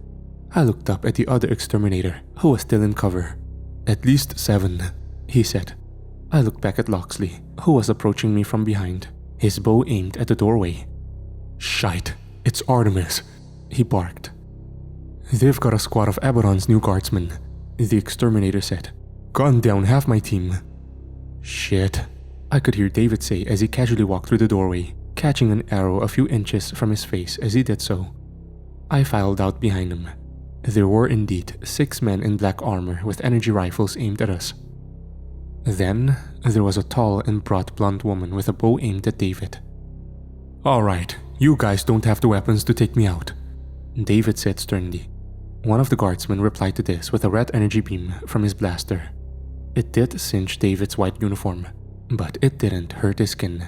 I looked up at the other exterminator, who was still in cover. "At least 7, he said. I looked back at Loxley, who was approaching me from behind, his bow aimed at the doorway. "Shite, it's Artemis," he barked. "They've got a squad of Abaddon's new guardsmen," the exterminator said. "Gunned down half my team." "Shit," I could hear David say as he casually walked through the doorway, catching an arrow a few inches from his face as he did so. I filed out behind him. There were indeed 6 men in black armor with energy rifles aimed at us. Then there was a tall and broad blonde woman with a bow aimed at David. "All right, you guys don't have the weapons to take me out," David said sternly. One of the guardsmen replied to this with a red energy beam from his blaster. It did singe David's white uniform, but it didn't hurt his skin.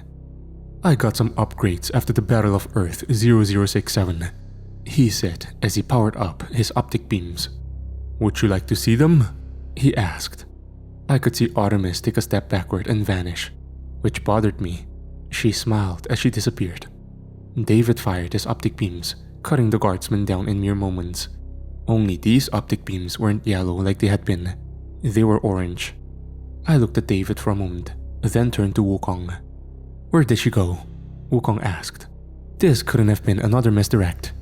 "I got some upgrades after the Battle of Earth 0067, he said as he powered up his optic beams. "Would you like to see them?" he asked. I could see Artemis take a step backward and vanish, which bothered me. She smiled as she disappeared. David fired his optic beams, cutting the guardsmen down in mere moments. Only these optic beams weren't yellow like they had been. They were orange. I looked at David for a moment, then turned to Wukong. "Where did she go?" Wukong asked. This couldn't have been another misdirect.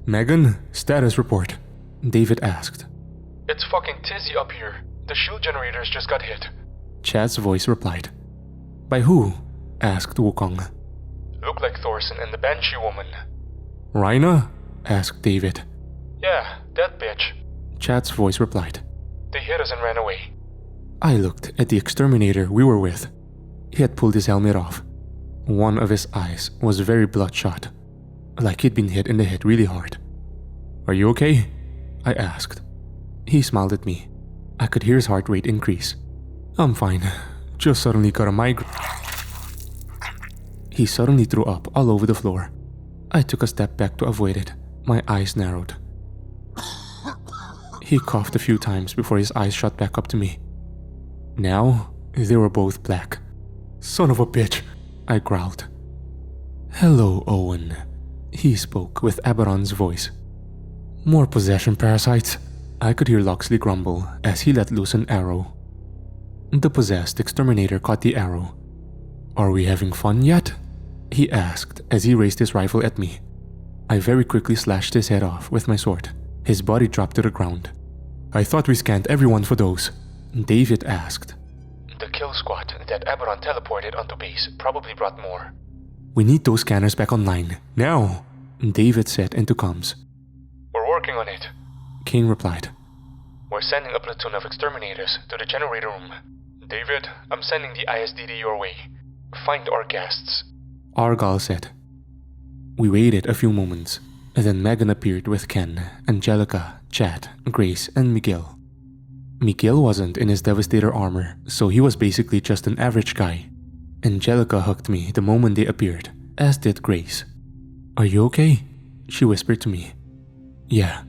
"Megan, status report," David asked. "It's fucking tizzy up here. The shield generators just got hit," Chad's voice replied. "By who?" asked Wukong. "Look like Thorson and the Banshee woman." "Rhina?" asked David. "Yeah, that bitch," Chad's voice replied. "They hit us and ran away." I looked at the exterminator we were with. He had pulled his helmet off. One of his eyes was very bloodshot, like he'd been hit in the head really hard. "Are you okay?" I asked. He smiled at me. I could hear his heart rate increase. "I'm fine. Just suddenly got a migraine." He suddenly threw up all over the floor. I took a step back to avoid it. My eyes narrowed. He coughed a few times before his eyes shot back up to me. Now, they were both black. "Son of a bitch," I growled. "Hello, Owyn," he spoke with Abaddon's voice. "More possession parasites," I could hear Loxley grumble as he let loose an arrow. The possessed exterminator caught the arrow. "Are we having fun yet?" he asked as he raised his rifle at me. I very quickly slashed his head off with my sword. His body dropped to the ground. "I thought we scanned everyone for those," David asked. The kill squad that Abaddon teleported onto base probably brought more. "We need those scanners back online, now," David said into comms. We're working on it. King replied. We're sending a platoon of exterminators to the generator room. David, I'm sending the ISDD your way. Find our guests. Argal said. We waited a few moments, and then Megan appeared with Ken, Angelica, Chad, Grace, and Miguel. Miguel wasn't in his Devastator armor, so he was basically just an average guy. Angelica hugged me the moment they appeared, as did Grace. "Are you okay?" she whispered to me. "Yeah."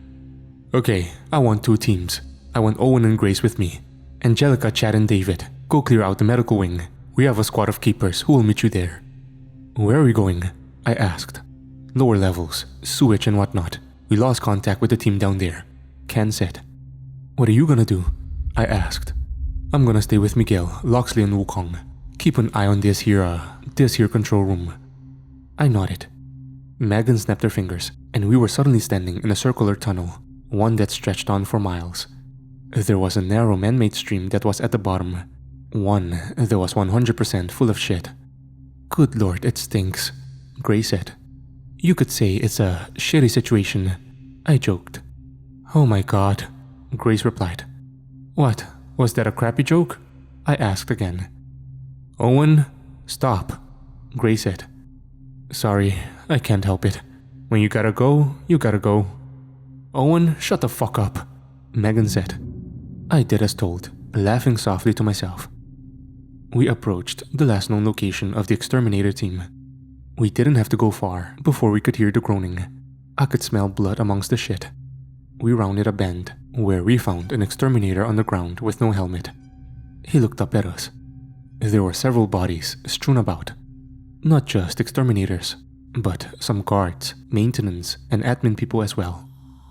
"Okay, I want 2 teams. I want Owyn and Grace with me. Angelica, Chad, and David, go clear out the medical wing. We have a squad of keepers who will meet you there." "Where are we going?" I asked. "Lower levels, sewage and whatnot. We lost contact with the team down there," Ken said. "What are you gonna do?" I asked. "I'm gonna stay with Miguel, Loxley, and Wukong. Keep an eye on this here control room." I nodded. Megan snapped her fingers, and we were suddenly standing in a circular tunnel, one that stretched on for miles. There was a narrow man-made stream that was at the bottom, one that was 100% full of shit. "Good lord, it stinks," Gray said. "You could say it's a shitty situation," I joked. "Oh my god," Grace replied. "What, was that a crappy joke?" I asked again. "Owyn, stop," Gray said. "Sorry, I can't help it. When you gotta go, you gotta go." "Owyn, shut the fuck up," Megan said. I did as told, laughing softly to myself. We approached the last known location of the exterminator team. We didn't have to go far before we could hear the groaning. I could smell blood amongst the shit. We rounded a bend, where we found an exterminator on the ground with no helmet. He looked up at us. There were several bodies strewn about. Not just exterminators, but some guards, maintenance, and admin people as well.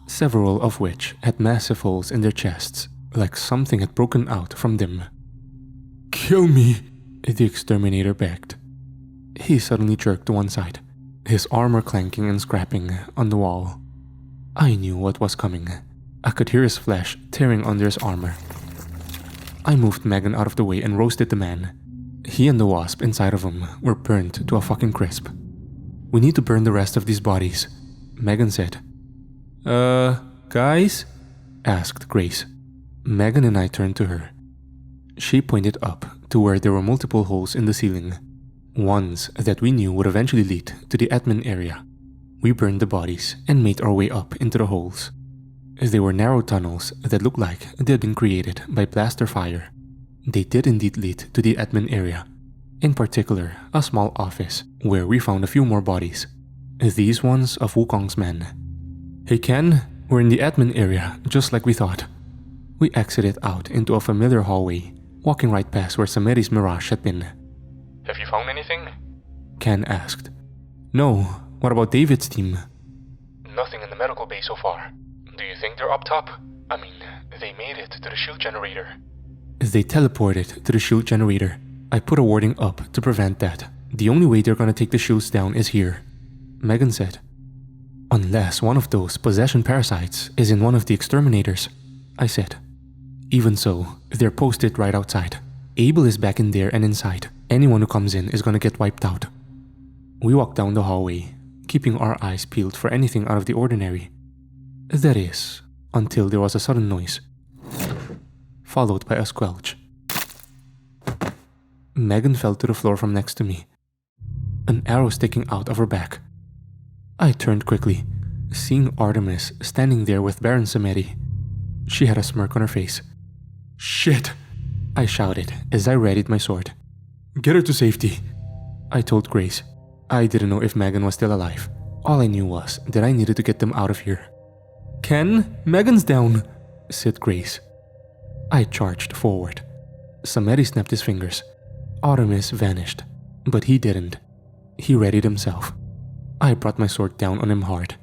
Several of which had massive holes in their chests, like something had broken out from them. "Kill me," the exterminator begged. He suddenly jerked to one side, his armor clanking and scrapping on the wall. I knew what was coming. I could hear his flesh tearing under his armor. I moved Megan out of the way and roasted the man. He and the wasp inside of him were burnt to a fucking crisp. "We need to burn the rest of these bodies," Megan said. Guys?" asked Grace. Megan and I turned to her. She pointed up to where there were multiple holes in the ceiling, ones that we knew would eventually lead to the admin area. We burned the bodies and made our way up into the holes. They were narrow tunnels that looked like they had been created by blaster fire. They did indeed lead to the admin area, in particular a small office where we found a few more bodies, these ones of Wukong's men. "Hey Ken, we're in the admin area just like we thought." We exited out into a familiar hallway, walking right past where Samiri's Mirage had been. Have you found anything? Ken asked. "No, what about David's team?" Nothing in the medical bay so far. Do you think they're up top? I mean, they made it to the shield generator. They teleported to the shield generator. I put a warding up to prevent that. The only way they're gonna take the shields down is here, Megan said. "Unless one of those possession parasites is in one of the exterminators," I said. "Even so, they're posted right outside. Abel is back in there and inside. Anyone who comes in is gonna get wiped out." We walked down the hallway, keeping our eyes peeled for anything out of the ordinary. That is, until there was a sudden noise, followed by a squelch. Megan fell to the floor from next to me, an arrow sticking out of her back. I turned quickly, seeing Artemis standing there with Baron Samedi. She had a smirk on her face. "Shit!" I shouted as I readied my sword. "Get her to safety," I told Grace. I didn't know if Megan was still alive. All I knew was that I needed to get them out of here. "Ken, Megan's down," said Grace. I charged forward. Samedi snapped his fingers. Artemis vanished, but he didn't. He readied himself. I brought my sword down on him hard.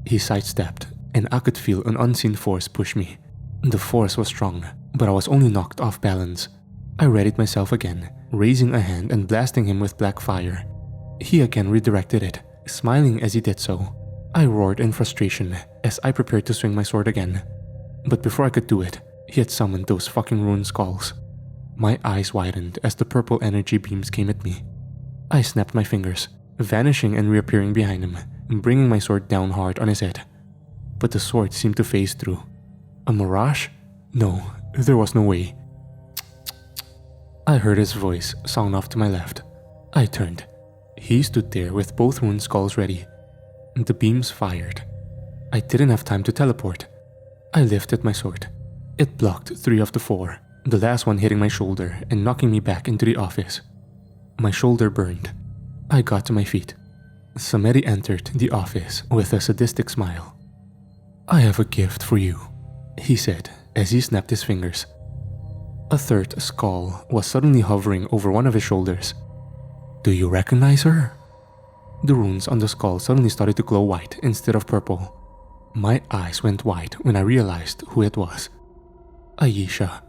He sidestepped, and I could feel an unseen force push me. The force was strong, but I was only knocked off balance. I readied myself again, raising a hand and blasting him with black fire. He again redirected it, smiling as he did so. I roared in frustration as I prepared to swing my sword again. But before I could do it, he had summoned those fucking rune skulls. My eyes widened as the purple energy beams came at me. I snapped my fingers, vanishing and reappearing behind him, bringing my sword down hard on his head. But the sword seemed to phase through. A mirage? No, there was no way. I heard his voice sound off to my left. I turned. He stood there with both rune skulls ready. The beams fired. I didn't have time to teleport. I lifted my sword. It blocked 3 of the 4, the last one hitting my shoulder and knocking me back into the office. My shoulder burned. I got to my feet. Samedi entered the office with a sadistic smile. "I have a gift for you," he said as he snapped his fingers. A third skull was suddenly hovering over one of his shoulders. "Do you recognize her?" The runes on the skull suddenly started to glow white instead of purple. My eyes went wide when I realized who it was. Ayesha.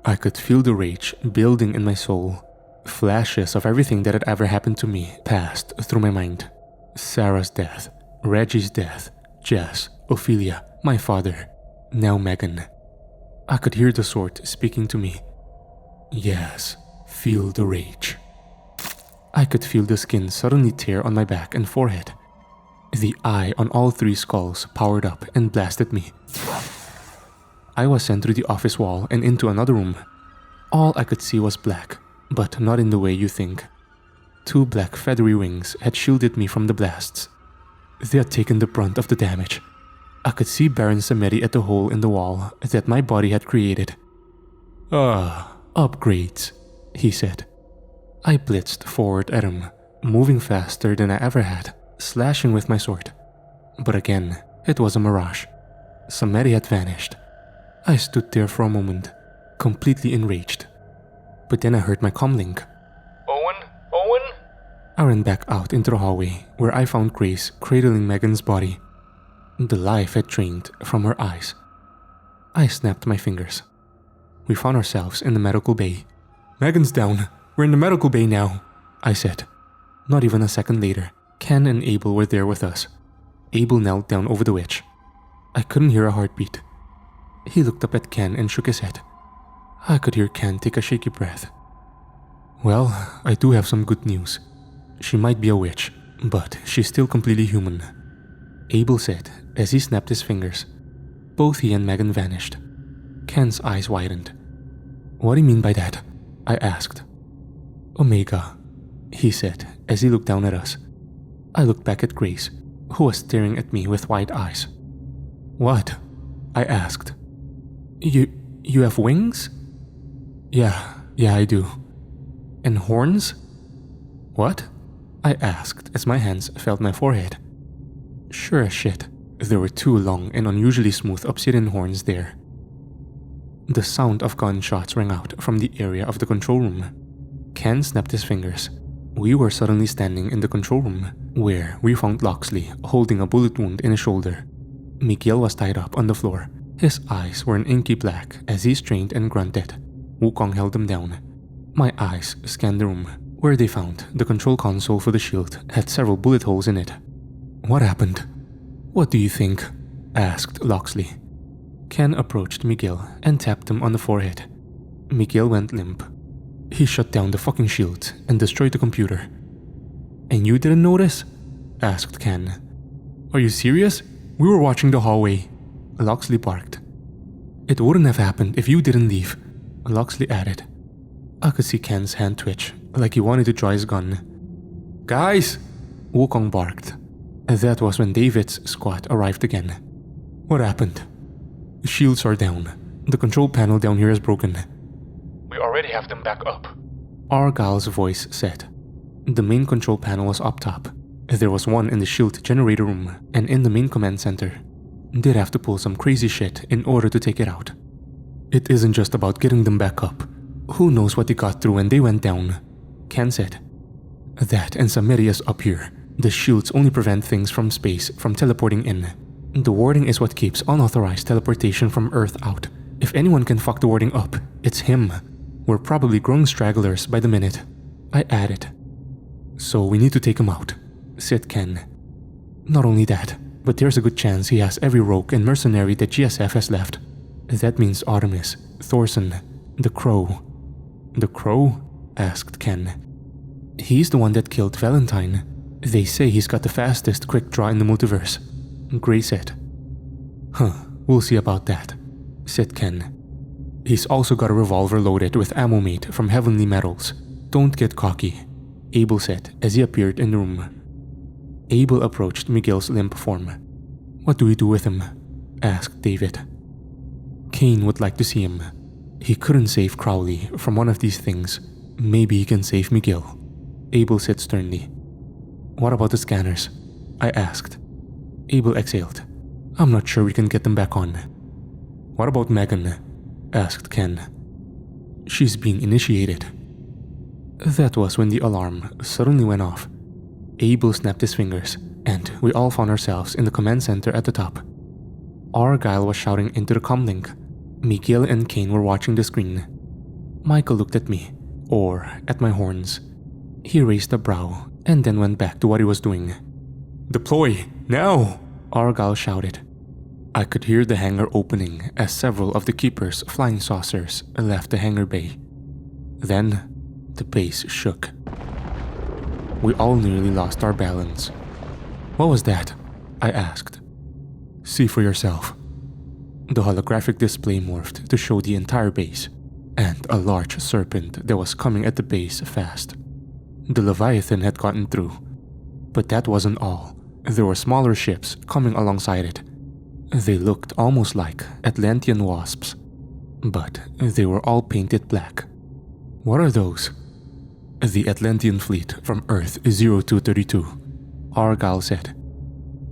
I could feel the rage building in my soul. Flashes of everything that had ever happened to me passed through my mind. Sarah's death, Reggie's death, Jess, Ophelia, my father, now Megan. I could hear the sword speaking to me. "Yes, feel the rage." I could feel the skin suddenly tear on my back and forehead. The eye on all 3 skulls powered up and blasted me. I was sent through the office wall and into another room. All I could see was black, but not in the way you think. 2 black feathery wings had shielded me from the blasts. They had taken the brunt of the damage. I could see Baron Samedi at the hole in the wall that my body had created. Upgrades," he said. I blitzed forward at him, moving faster than I ever had, slashing with my sword. But again, it was a mirage. Samedi had vanished. I stood there for a moment, completely enraged. But then I heard my comlink. "Owyn? Owyn?" I ran back out into the hallway where I found Grace cradling Megan's body. The life had drained from her eyes. I snapped my fingers. We found ourselves in the medical bay. "Megan's down. We're in the medical bay now," I said. Not even a second later, Ken and Abel were there with us. Abel knelt down over the witch. I couldn't hear a heartbeat. He looked up at Ken and shook his head. I could hear Ken take a shaky breath. "Well, I do have some good news. She might be a witch, but she's still completely human," Abel said as he snapped his fingers. Both he and Megan vanished. Ken's eyes widened. "What do you mean by that?" I asked. "Omega," he said as he looked down at us. I looked back at Grace, who was staring at me with wide eyes. "What?" I asked. You have wings?" Yeah, I do." "And horns?" "What?" I asked as my hands felt my forehead. Sure as shit, there were 2 long and unusually smooth obsidian horns there. The sound of gunshots rang out from the area of the control room. Ken snapped his fingers. We were suddenly standing in the control room, where we found Loxley holding a bullet wound in his shoulder. Miguel was tied up on the floor. His eyes were an inky black as he strained and grunted. Wukong held him down. My eyes scanned the room, where they found the control console for the shield had several bullet holes in it. "What happened?" "What do you think?" asked Loxley. Ken approached Miguel and tapped him on the forehead. Miguel went limp. "He shut down the fucking shield and destroyed the computer." "And you didn't notice?" asked Ken. "Are you serious? We were watching the hallway," Loxley barked. "It wouldn't have happened if you didn't leave," Loxley added. I could see Ken's hand twitch, like he wanted to draw his gun. "Guys!" Wukong barked. That was when David's squad arrived again. "What happened?" "Shields are down. The control panel down here is broken." "We already have them back up," Argyle's voice said. The main control panel was up top. There was one in the shield generator room and in the main command center. They'd have to pull some crazy shit in order to take it out. "It isn't just about getting them back up. Who knows what they got through when they went down," Ken said. "That and some areas up here. The shields only prevent things from space from teleporting in. The warding is what keeps unauthorized teleportation from Earth out. If anyone can fuck the warding up, it's him. We're probably growing stragglers by the minute," I added. "So we need to take him out," said Ken. "Not only that, but there's a good chance he has every rogue and mercenary that GSF has left. That means Artemis, Thorson, the Crow." "The Crow?" asked Ken. "He's the one that killed Valentine. They say he's got the fastest quick draw in the multiverse," Gray said. "Huh, we'll see about that," said Ken. "He's also got a revolver loaded with ammo made from heavenly metals. Don't get cocky," Abel said as he appeared in the room. Abel approached Miguel's limp form. "What do we do with him?" asked David. "Kane would like to see him. He couldn't save Crowley from one of these things. Maybe he can save Miguel," Abel said sternly. "What about the scanners?" I asked. Abel exhaled. "I'm not sure we can get them back on." "What about Megan?" asked Ken. "She's being initiated." That was when the alarm suddenly went off. Abel snapped his fingers, and we all found ourselves in the command center at the top. Argyle was shouting into the comlink. Miguel and Kane were watching the screen. Michael looked at me, or at my horns. He raised a brow and then went back to what he was doing. "Deploy, now!" Argyle shouted. I could hear the hangar opening as several of the Keeper's flying saucers left the hangar bay. Then, the base shook. We all nearly lost our balance. "What was that?" I asked. "See for yourself." The holographic display morphed to show the entire base, and a large serpent that was coming at the base fast. The Leviathan had gotten through. But that wasn't all. There were smaller ships coming alongside it. They looked almost like Atlantean wasps, but they were all painted black. "What are those?" "The Atlantean fleet from Earth 0232, Argyle said.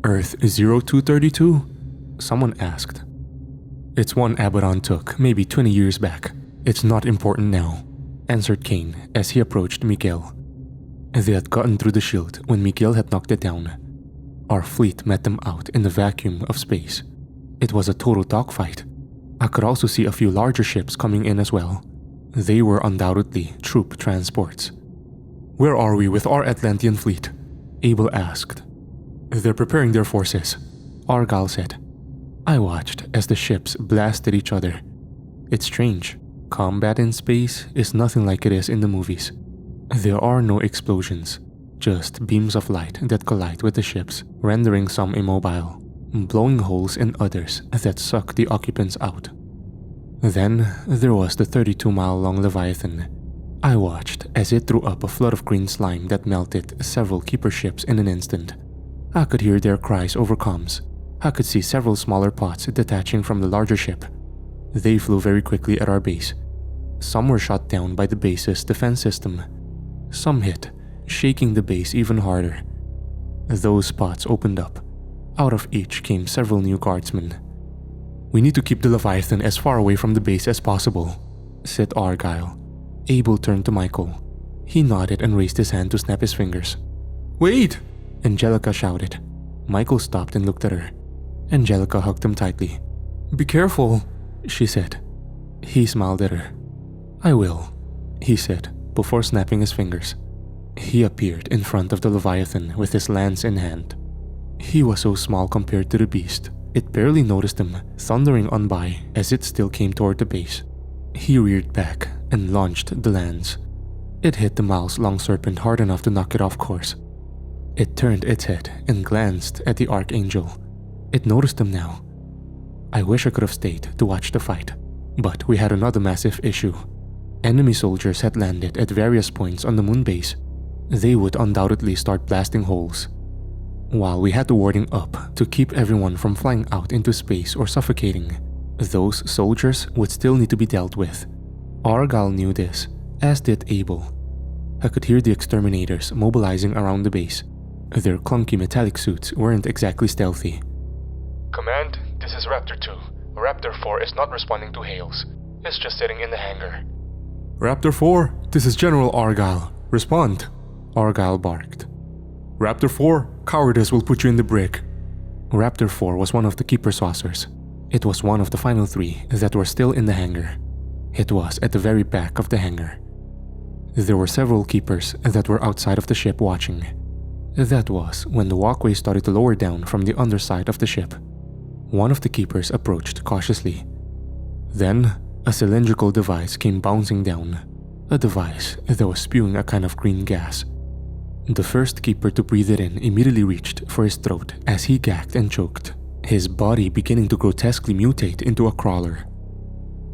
"Earth 0232? Someone asked. "It's one Abaddon took maybe 20 years back. It's not important now," answered Kane as he approached Miguel. They had gotten through the shield when Miguel had knocked it down. Our fleet met them out in the vacuum of space. It was a total dogfight. I could also see a few larger ships coming in as well. They were undoubtedly troop transports. "Where are we with our Atlantean fleet?" Abel asked. "They're preparing their forces," Argyle said. I watched as the ships blasted each other. It's strange. Combat in space is nothing like it is in the movies. There are no explosions, just beams of light that collide with the ships, rendering some immobile, blowing holes in others that suck the occupants out. Then there was the 32-mile-long Leviathan. I watched as it threw up a flood of green slime that melted several Keeper ships in an instant. I could hear their cries over comms. I could see several smaller pods detaching from the larger ship. They flew very quickly at our base. Some were shot down by the base's defense system. Some hit, shaking the base even harder. Those pods opened up. Out of each came several new Guardsmen. "We need to keep the Leviathan as far away from the base as possible," said Argyle. Abel turned to Michael. He nodded and raised his hand to snap his fingers. "Wait!" Angelica shouted. Michael stopped and looked at her. Angelica hugged him tightly. "Be careful," she said. He smiled at her. "I will," he said, before snapping his fingers. He appeared in front of the Leviathan with his lance in hand. He was so small compared to the beast, it barely noticed him, thundering on by as it still came toward the base. He reared back and launched the lance. It hit the miles-long serpent hard enough to knock it off course. It turned its head and glanced at the Archangel. It noticed him now. I wish I could have stayed to watch the fight, but we had another massive issue. Enemy soldiers had landed at various points on the moon base. They would undoubtedly start blasting holes. While we had the warding up to keep everyone from flying out into space or suffocating, those soldiers would still need to be dealt with. Argyll knew this, as did Abel. I could hear the exterminators mobilizing around the base. Their clunky metallic suits weren't exactly stealthy. Command, this is Raptor 2. Raptor 4 is not responding to hails. It's just sitting in the hangar. Raptor 4, this is General Argyll. Respond, Argyll barked. Raptor 4, cowardice will put you in the brick. Raptor 4 was one of the keeper saucers. It was one of the final 3 that were still in the hangar. It was at the very back of the hangar. There were several keepers that were outside of the ship watching. That was when the walkway started to lower down from the underside of the ship. One of the keepers approached cautiously. Then, a cylindrical device came bouncing down. A device that was spewing a kind of green gas. The first keeper to breathe it in immediately reached for his throat as he gagged and choked, his body beginning to grotesquely mutate into a crawler.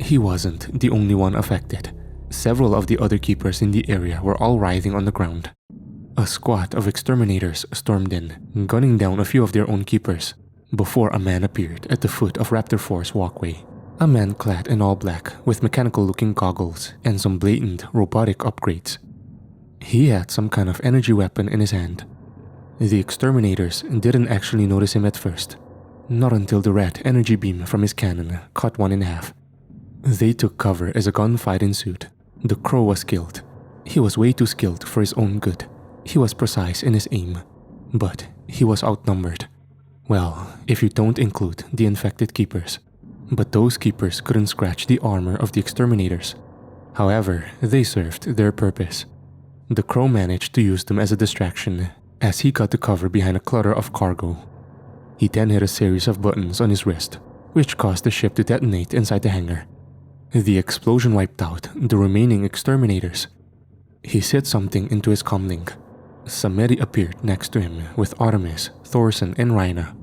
He wasn't the only one affected. Several of the other keepers in the area were all writhing on the ground. A squad of exterminators stormed in, gunning down a few of their own keepers, before a man appeared at the foot of Raptor 4's walkway. A man clad in all black with mechanical-looking goggles and some blatant robotic upgrades. He had some kind of energy weapon in his hand. The exterminators didn't actually notice him at first, not until the red energy beam from his cannon cut one in half. They took cover as a gunfight ensued. The crow was killed. He was way too skilled for his own good. He was precise in his aim, but he was outnumbered. Well, if you don't include the infected keepers. But those keepers couldn't scratch the armor of the exterminators. However, they served their purpose. The crow managed to use them as a distraction as he got to cover behind a clutter of cargo. He then hit a series of buttons on his wrist, which caused the ship to detonate inside the hangar. The explosion wiped out the remaining exterminators. He said something into his comlink. Samedi appeared next to him with Artemis, Thorson, and Rhina.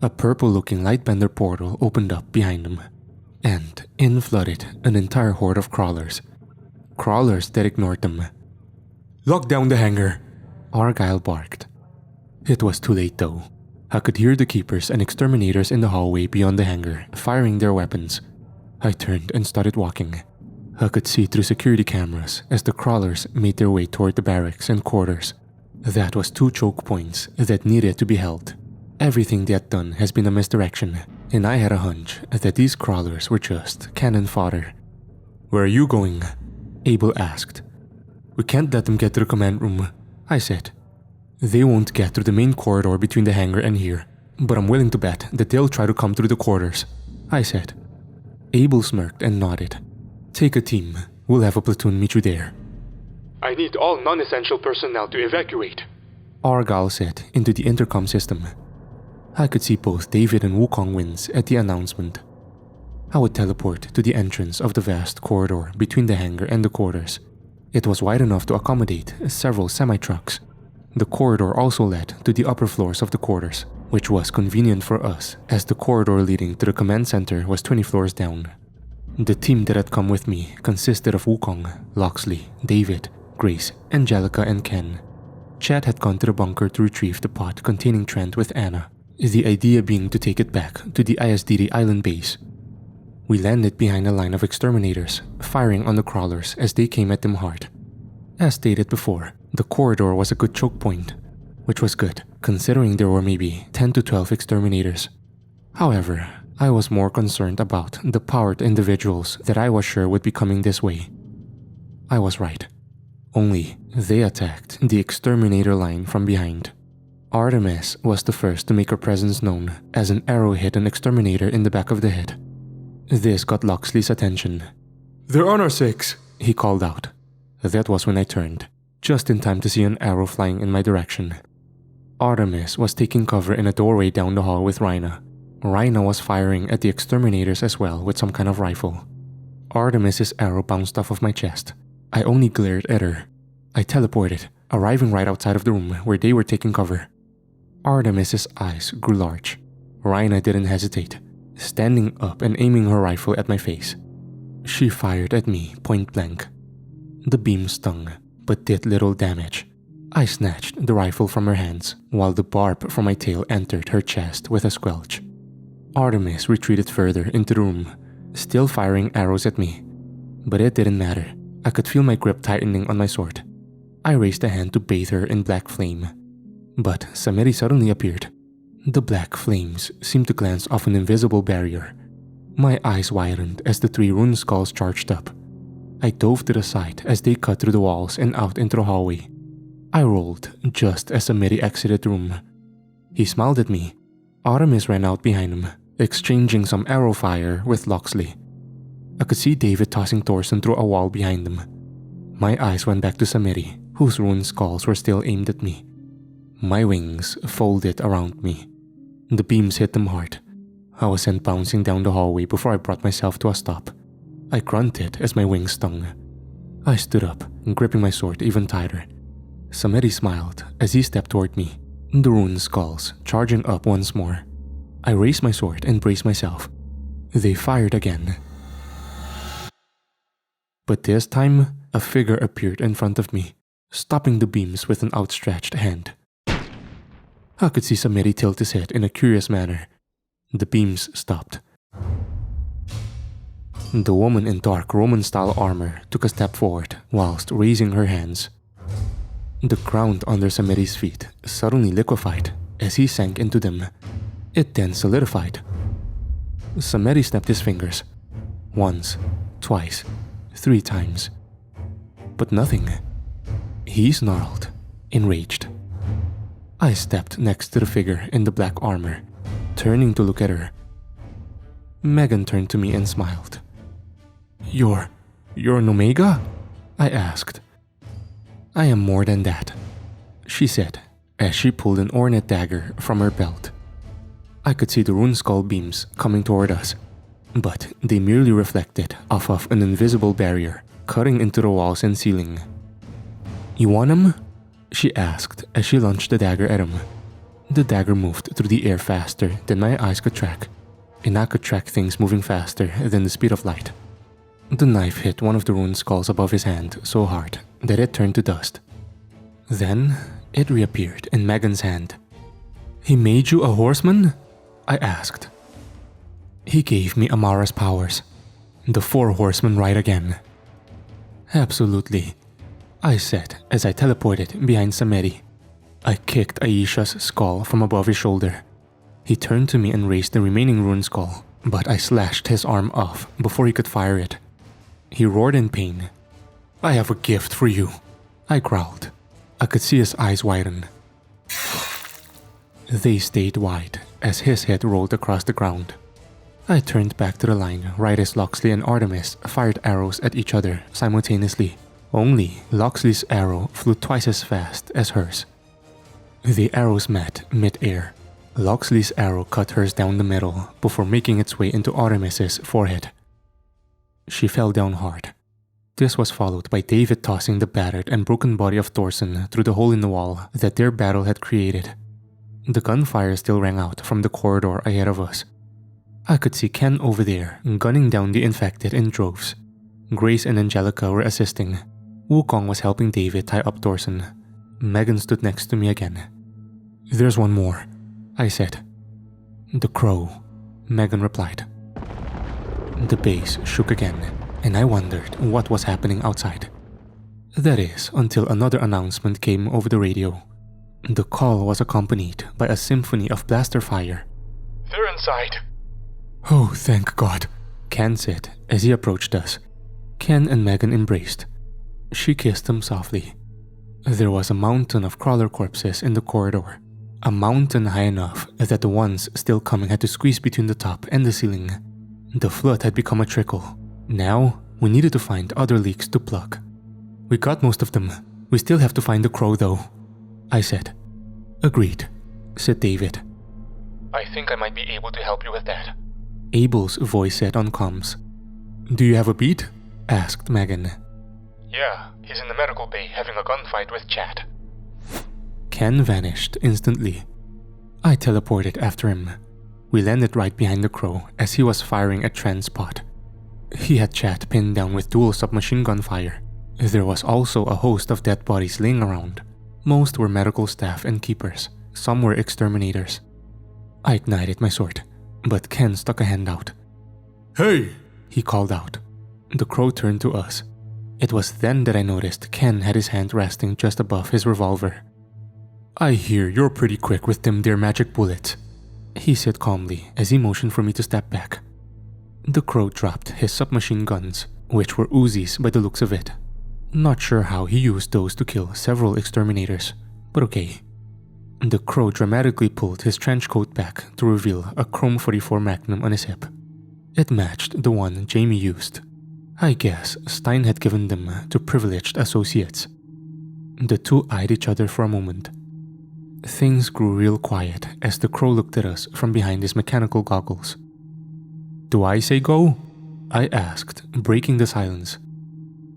A purple-looking lightbender portal opened up behind them, and in flooded an entire horde of crawlers. Crawlers that ignored them. "Lock down the hangar," Argyll barked. It was too late though. I could hear the keepers and exterminators in the hallway beyond the hangar firing their weapons. I turned and started walking. I could see through security cameras as the crawlers made their way toward the barracks and quarters. That was 2 choke points that needed to be held. Everything they had done has been a misdirection, and I had a hunch that these crawlers were just cannon fodder. "Where are you going?" Abel asked. "We can't let them get to the command room," I said. "They won't get through the main corridor between the hangar and here, but I'm willing to bet that they'll try to come through the quarters," I said. Abel smirked and nodded. "Take a team. We'll have a platoon meet you there." I need all non-essential personnel to evacuate, Argyll said into the intercom system. I could see both David and Wukong wince at the announcement. I would teleport to the entrance of the vast corridor between the hangar and the quarters. It was wide enough to accommodate several semi-trucks. The corridor also led to the upper floors of the quarters, which was convenient for us as the corridor leading to the command center was 20 floors down. The team that had come with me consisted of Wukong, Loxley, David, Grace, Angelica, and Ken. Chad had gone to the bunker to retrieve the pod containing Trent with Anna, the idea being to take it back to the ISDD island base. We landed behind a line of exterminators, firing on the crawlers as they came at them hard. As stated before, the corridor was a good choke point, which was good considering there were maybe 10 to 12 exterminators. However, I was more concerned about the powered individuals that I was sure would be coming this way. I was right. Only they attacked the exterminator line from behind. Artemis was the first to make her presence known as an arrow hit an exterminator in the back of the head. This got Loxley's attention. "They're on our 6, he called out. That was when I turned, just in time to see an arrow flying in my direction. Artemis was taking cover in a doorway down the hall with Rhina. Rhina was firing at the exterminators as well with some kind of rifle. Artemis's arrow bounced off of my chest. I only glared at her. I teleported, arriving right outside of the room where they were taking cover. Artemis's eyes grew large. Rhina didn't hesitate, standing up and aiming her rifle at my face. She fired at me point blank, The beam stung, but did little damage. I snatched the rifle from her hands, while the barb from my tail entered her chest with a squelch. Artemis retreated further into the room, still firing arrows at me. But it didn't matter. I could feel my grip tightening on my sword. I raised a hand to bathe her in black flame. But Samiri suddenly appeared. The black flames seemed to glance off an invisible barrier. My eyes widened as the 3 rune skulls charged up. I dove to the side as they cut through the walls and out into the hallway. I rolled just as Samiri exited the room. He smiled at me. Artemis ran out behind him, exchanging some arrow fire with Loxley. I could see David tossing Thorson through a wall behind them. My eyes went back to Samiri, whose rune skulls were still aimed at me. My wings folded around me. The beams hit them hard. I was sent bouncing down the hallway before I brought myself to a stop. I grunted as my wings stung. I stood up, gripping my sword even tighter. Samiri smiled as he stepped toward me, the rune skulls charging up once more. I raised my sword and braced myself. They fired again. But this time, a figure appeared in front of me, stopping the beams with an outstretched hand. I could see Samiri tilt his head in a curious manner. The beams stopped. The woman in dark Roman-style armor took a step forward whilst raising her hands. The ground under Samiri's feet suddenly liquefied as he sank into them. It then solidified. Samiri snapped his fingers. Once, twice, 3 times. But nothing. He snarled, enraged. I stepped next to the figure in the black armor, turning to look at her. Megan turned to me and smiled. You're an Omega? I asked. I am more than that, she said, as she pulled an ornate dagger from her belt. I could see the rune skull beams coming toward us, but they merely reflected off of an invisible barrier, cutting into the walls and ceiling. You want him? She asked as she launched the dagger at him. The dagger moved through the air faster than my eyes could track, and I could track things moving faster than the speed of light. The knife hit one of the rune skulls above his hand so hard that it turned to dust. Then it reappeared in Megan's hand. He made you a horseman? I asked. He gave me Amara's powers. The 4 horsemen ride again. Absolutely, I said as I teleported behind Samiri. I kicked Aisha's skull from above his shoulder. He turned to me and raised the remaining rune skull, but I slashed his arm off before he could fire it. He roared in pain. I have a gift for you, I growled. I could see his eyes widen. They stayed wide as his head rolled across the ground. I turned back to the line right as Loxley and Artemis fired arrows at each other simultaneously. Only Loxley's arrow flew twice as fast as hers. The arrows met mid-air. Loxley's arrow cut hers down the middle before making its way into Artemis's forehead. She fell down hard. This was followed by David tossing the battered and broken body of Thorson through the hole in the wall that their battle had created. The gunfire still rang out from the corridor ahead of us. I could see Ken over there gunning down the infected in droves. Grace and Angelica were assisting. Wukong was helping David tie up Thorson. Megan stood next to me again. There's one more, I said. The crow, Megan replied. The base shook again, and I wondered what was happening outside. That is, until another announcement came over the radio. The call was accompanied by a symphony of blaster fire. They're inside. Oh, thank God, Ken said as he approached us. Ken and Megan embraced. She kissed him softly. There was a mountain of crawler corpses in the corridor. A mountain high enough that the ones still coming had to squeeze between the top and the ceiling. The flood had become a trickle. Now, we needed to find other leaks to plug. We got most of them. We still have to find the crow though, I said. Agreed, said David. I think I might be able to help you with that. Abel's voice said on comms. Do you have a beat? Asked Megan. Yeah, he's in the medical bay having a gunfight with Chad. Ken vanished instantly. I teleported after him. We landed right behind the crow as he was firing at Transpot. He had Chad pinned down with dual submachine gun fire, There was also a host of dead bodies laying around. Most were medical staff and keepers, some were exterminators. I ignited my sword, but Ken stuck a hand out. Hey! He called out. The crow turned to us. It was then that I noticed Ken had his hand resting just above his revolver. I hear you're pretty quick with them there magic bullets, he said calmly as he motioned for me to step back. The crow dropped his submachine guns, which were Uzis by the looks of it. Not sure how he used those to kill several exterminators, but okay. The crow dramatically pulled his trench coat back to reveal a chrome 44 Magnum on his hip. It matched the one Jamie used. I guess Stein had given them to privileged associates. The two eyed each other for a moment. Things grew real quiet as the crow looked at us from behind his mechanical goggles. Do I say go? I asked, breaking the silence.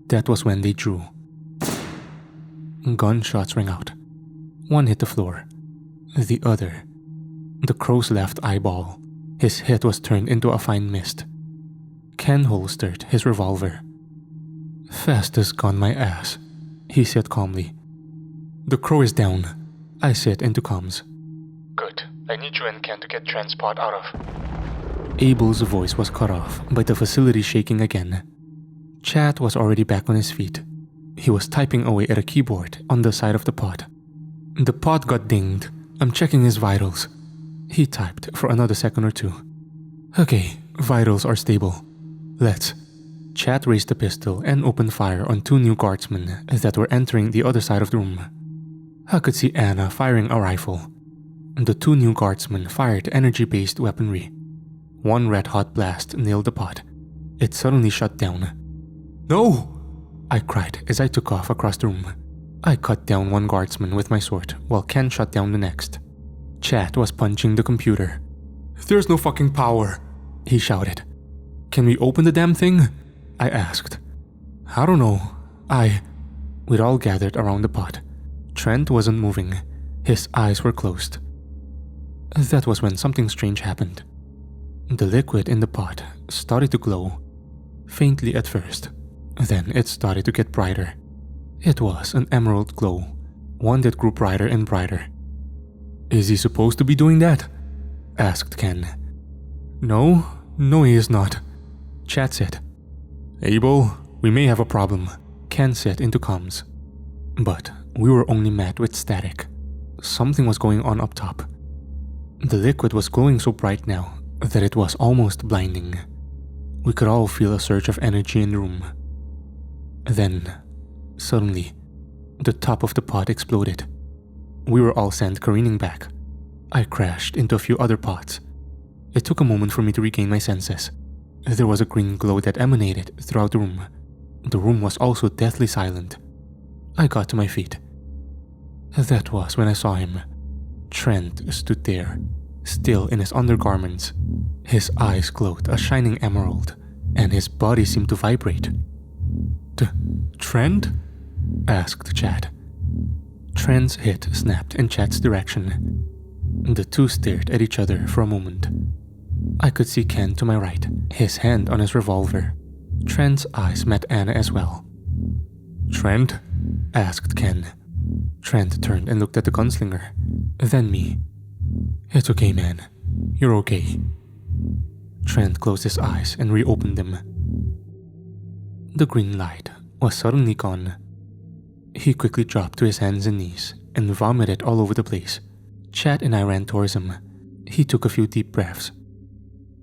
That was when they drew. Gunshots rang out. One hit the floor. The other. The crow's left eyeball. His head was turned into a fine mist. Ken holstered his revolver. Fastest gun my ass, he said calmly. The crow is down, I said into comms. Good. I need you and Ken to get transport out of. Abel's voice was cut off by the facility shaking again. Chad was already back on his feet. He was typing away at a keyboard on the side of the pod. The pod got dinged. I'm checking his vitals. He typed for another second or two. Okay, vitals are stable. Let's. Chad raised the pistol and opened fire on two new guardsmen that were entering the other side of the room. I could see Anna firing a rifle. The two new guardsmen fired energy-based weaponry. One red-hot blast nailed the pod. It suddenly shut down. No! I cried as I took off across the room. I cut down one guardsman with my sword while Ken shut down the next. Chad was punching the computer. There's no fucking power, he shouted. Can we open the damn thing? I asked. I don't know. We'd all gathered around the pot. Trent wasn't moving. His eyes were closed. That was when something strange happened. The liquid in the pot started to glow. Faintly at first. Then it started to get brighter. It was an emerald glow. One that grew brighter and brighter. Is he supposed to be doing that? Asked Ken. No, he is not. Chad said. Abel, we may have a problem, Ken said into comms. But we were only met with static. Something was going on up top. The liquid was glowing so bright now that it was almost blinding. We could all feel a surge of energy in the room. Then, suddenly, the top of the pot exploded. We were all sent careening back. I crashed into a few other pots. It took a moment for me to regain my senses. There was a green glow that emanated throughout the room. The room was also deathly silent. I got to my feet. That was when I saw him. Trent stood there, still in his undergarments. His eyes glowed a shining emerald, and his body seemed to vibrate. Trent? Asked Chad. Trent's head snapped in Chad's direction. The two stared at each other for a moment. I could see Ken to my right, his hand on his revolver. Trent's eyes met Anna as well. Trent? Asked Ken. Trent turned and looked at the gunslinger, then me. It's okay, man. You're okay. Trent closed his eyes and reopened them. The green light was suddenly gone. He quickly dropped to his hands and knees and vomited all over the place. Chad and I ran towards him. He took a few deep breaths.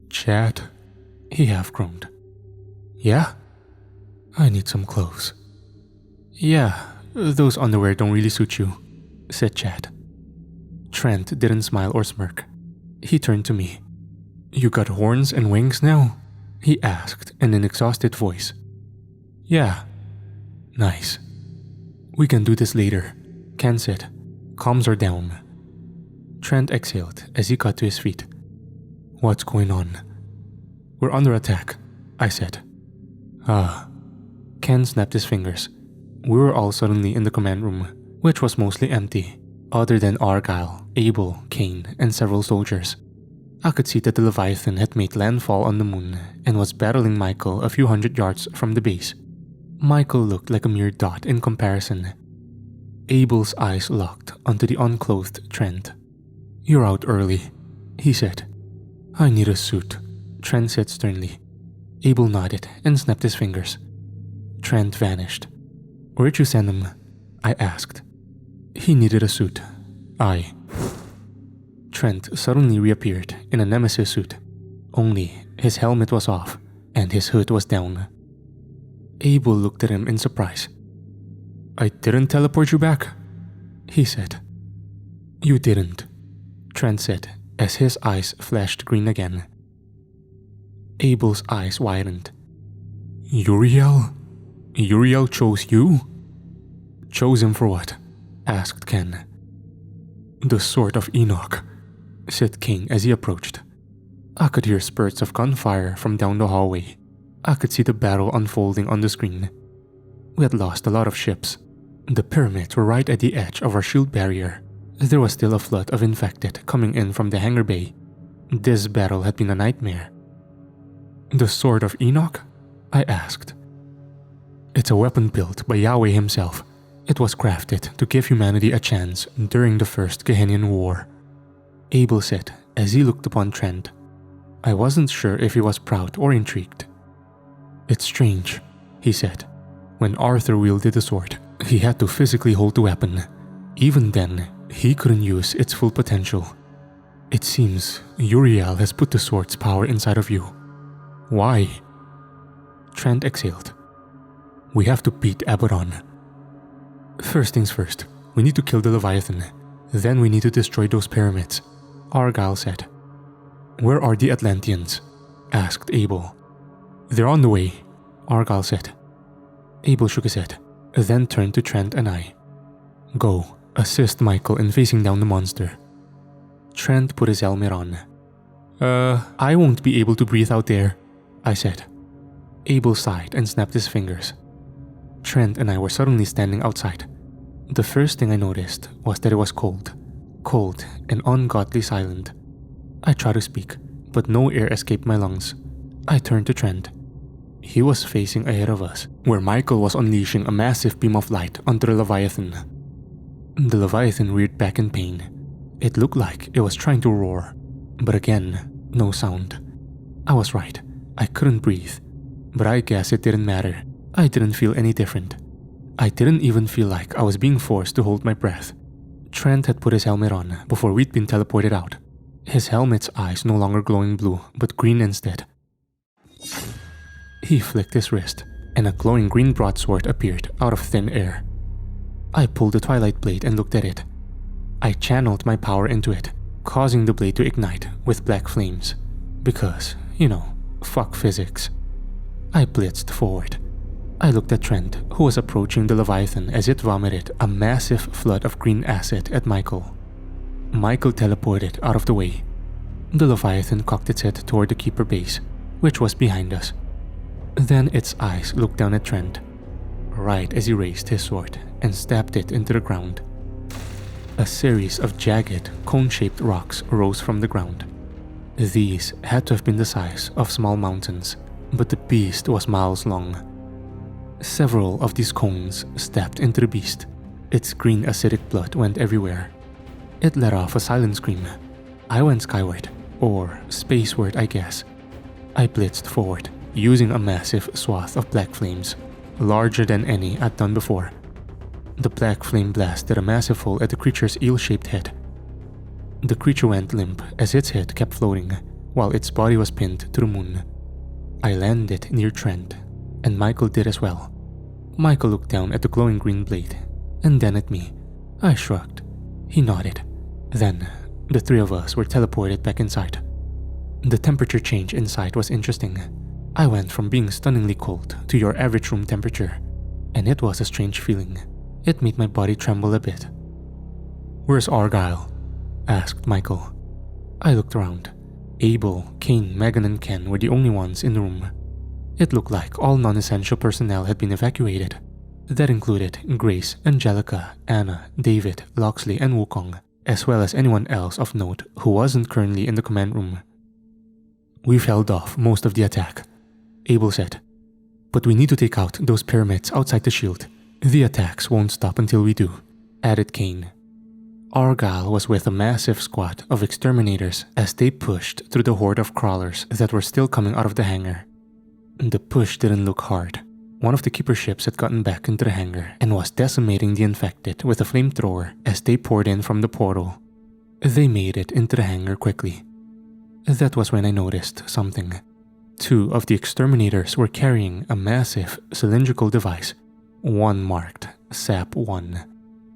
Chad, he half-groaned. Yeah? I need some clothes. Yeah, those underwear don't really suit you, said Chad. Trent didn't smile or smirk. He turned to me. You got horns and wings now? He asked in an exhausted voice. Yeah. Nice. We can do this later, Ken said. Comms are down. Trent exhaled as he got to his feet. What's going on? We're under attack, I said. Ken snapped his fingers. We were all suddenly in the command room, which was mostly empty, other than Argyle, Abel, Kane, and several soldiers. I could see that the Leviathan had made landfall on the moon and was battling Michael a few hundred yards from the base. Michael looked like a mere dot in comparison. Abel's eyes locked onto the unclothed Trent. "You're out early," he said. "I need a suit," Trent said sternly. Abel nodded and snapped his fingers. Trent vanished. "Where'd you send him?" I asked. "He needed a suit." Trent suddenly reappeared in a Nemesis suit, only his helmet was off and his hood was down. Abel looked at him in surprise. "I didn't teleport you back," he said. "You didn't," Trent said as his eyes flashed green again. Abel's eyes widened. "Uriel? Uriel chose you?" "Chose him for what?" asked Ken. "The Sword of Enoch," said King as he approached. I could hear spurts of gunfire from down the hallway. I could see the battle unfolding on the screen. We had lost a lot of ships. The pyramids were right at the edge of our shield barrier. There was still a flood of infected coming in from the hangar bay. This battle had been a nightmare. "The Sword of Enoch?" I asked. "It's a weapon built by Yahweh himself. It was crafted to give humanity a chance during the First Gehennian War," Abel said as he looked upon Trent. I wasn't sure if he was proud or intrigued. "It's strange," he said. "When Arthur wielded the sword, he had to physically hold the weapon. Even then, he couldn't use its full potential. It seems Uriel has put the sword's power inside of you. Why?" Trent exhaled. "We have to beat Abaddon. First things first, we need to kill the Leviathan. Then we need to destroy those pyramids," Argyle said. "Where are the Atlanteans?" asked Abel. "They're on the way," Argyle said. Abel shook his head, then turned to Trent and I. "Go, assist Michael in facing down the monster." Trent put his helmet on. I won't be able to breathe out there," I said. Abel sighed and snapped his fingers. Trent and I were suddenly standing outside. The first thing I noticed was that it was cold. Cold and ungodly silent. I tried to speak, but no air escaped my lungs. I turned to Trent. He was facing ahead of us, where Michael was unleashing a massive beam of light onto the Leviathan. The Leviathan reared back in pain. It looked like it was trying to roar, but again, no sound. I was right. I couldn't breathe, but I guess it didn't matter. I didn't feel any different. I didn't even feel like I was being forced to hold my breath. Trent had put his helmet on before we'd been teleported out. His helmet's eyes no longer glowing blue, but green instead. He flicked his wrist, and a glowing green broadsword appeared out of thin air. I pulled the Twilight Blade and looked at it. I channeled my power into it, causing the blade to ignite with black flames. Because, fuck physics. I blitzed forward. I looked at Trent, who was approaching the Leviathan as it vomited a massive flood of green acid at Michael. Michael teleported out of the way. The Leviathan cocked its head toward the Keeper base, which was behind us. Then its eyes looked down at Trent, right as he raised his sword and stabbed it into the ground. A series of jagged, cone-shaped rocks rose from the ground. These had to have been the size of small mountains, but the beast was miles long. Several of these cones stabbed into the beast. Its green acidic blood went everywhere. It let off a silent scream. I went skyward, or spaceward I guess. I blitzed forward, using a massive swath of black flames, larger than any I'd done before. The black flame blasted a massive hole at the creature's eel-shaped head. The creature went limp as its head kept floating, while its body was pinned to the moon. I landed near Trent, and Michael did as well. Michael looked down at the glowing green blade, and then at me. I shrugged. He nodded. Then, the three of us were teleported back inside. The temperature change inside was interesting. I went from being stunningly cold to your average room temperature, and it was a strange feeling. It made my body tremble a bit. "Where's Argyle?" asked Michael. I looked around. Abel, Kane, Megan, and Ken were the only ones in the room. It looked like all non-essential personnel had been evacuated. That included Grace, Angelica, Anna, David, Loxley, and Wukong, as well as anyone else of note who wasn't currently in the command room. "We've held off most of the attack," Abel said. But we need to take out those pyramids outside the shield. The attacks won't stop until we do, added Kane. Argyle was with a massive squad of exterminators as they pushed through the horde of crawlers that were still coming out of the hangar. The push didn't look hard. One of the keeper ships had gotten back into the hangar and was decimating the infected with a flamethrower as they poured in from the portal. They made it into the hangar quickly. That was when I noticed something. 2 of the exterminators were carrying a massive cylindrical device, one marked SAP-1.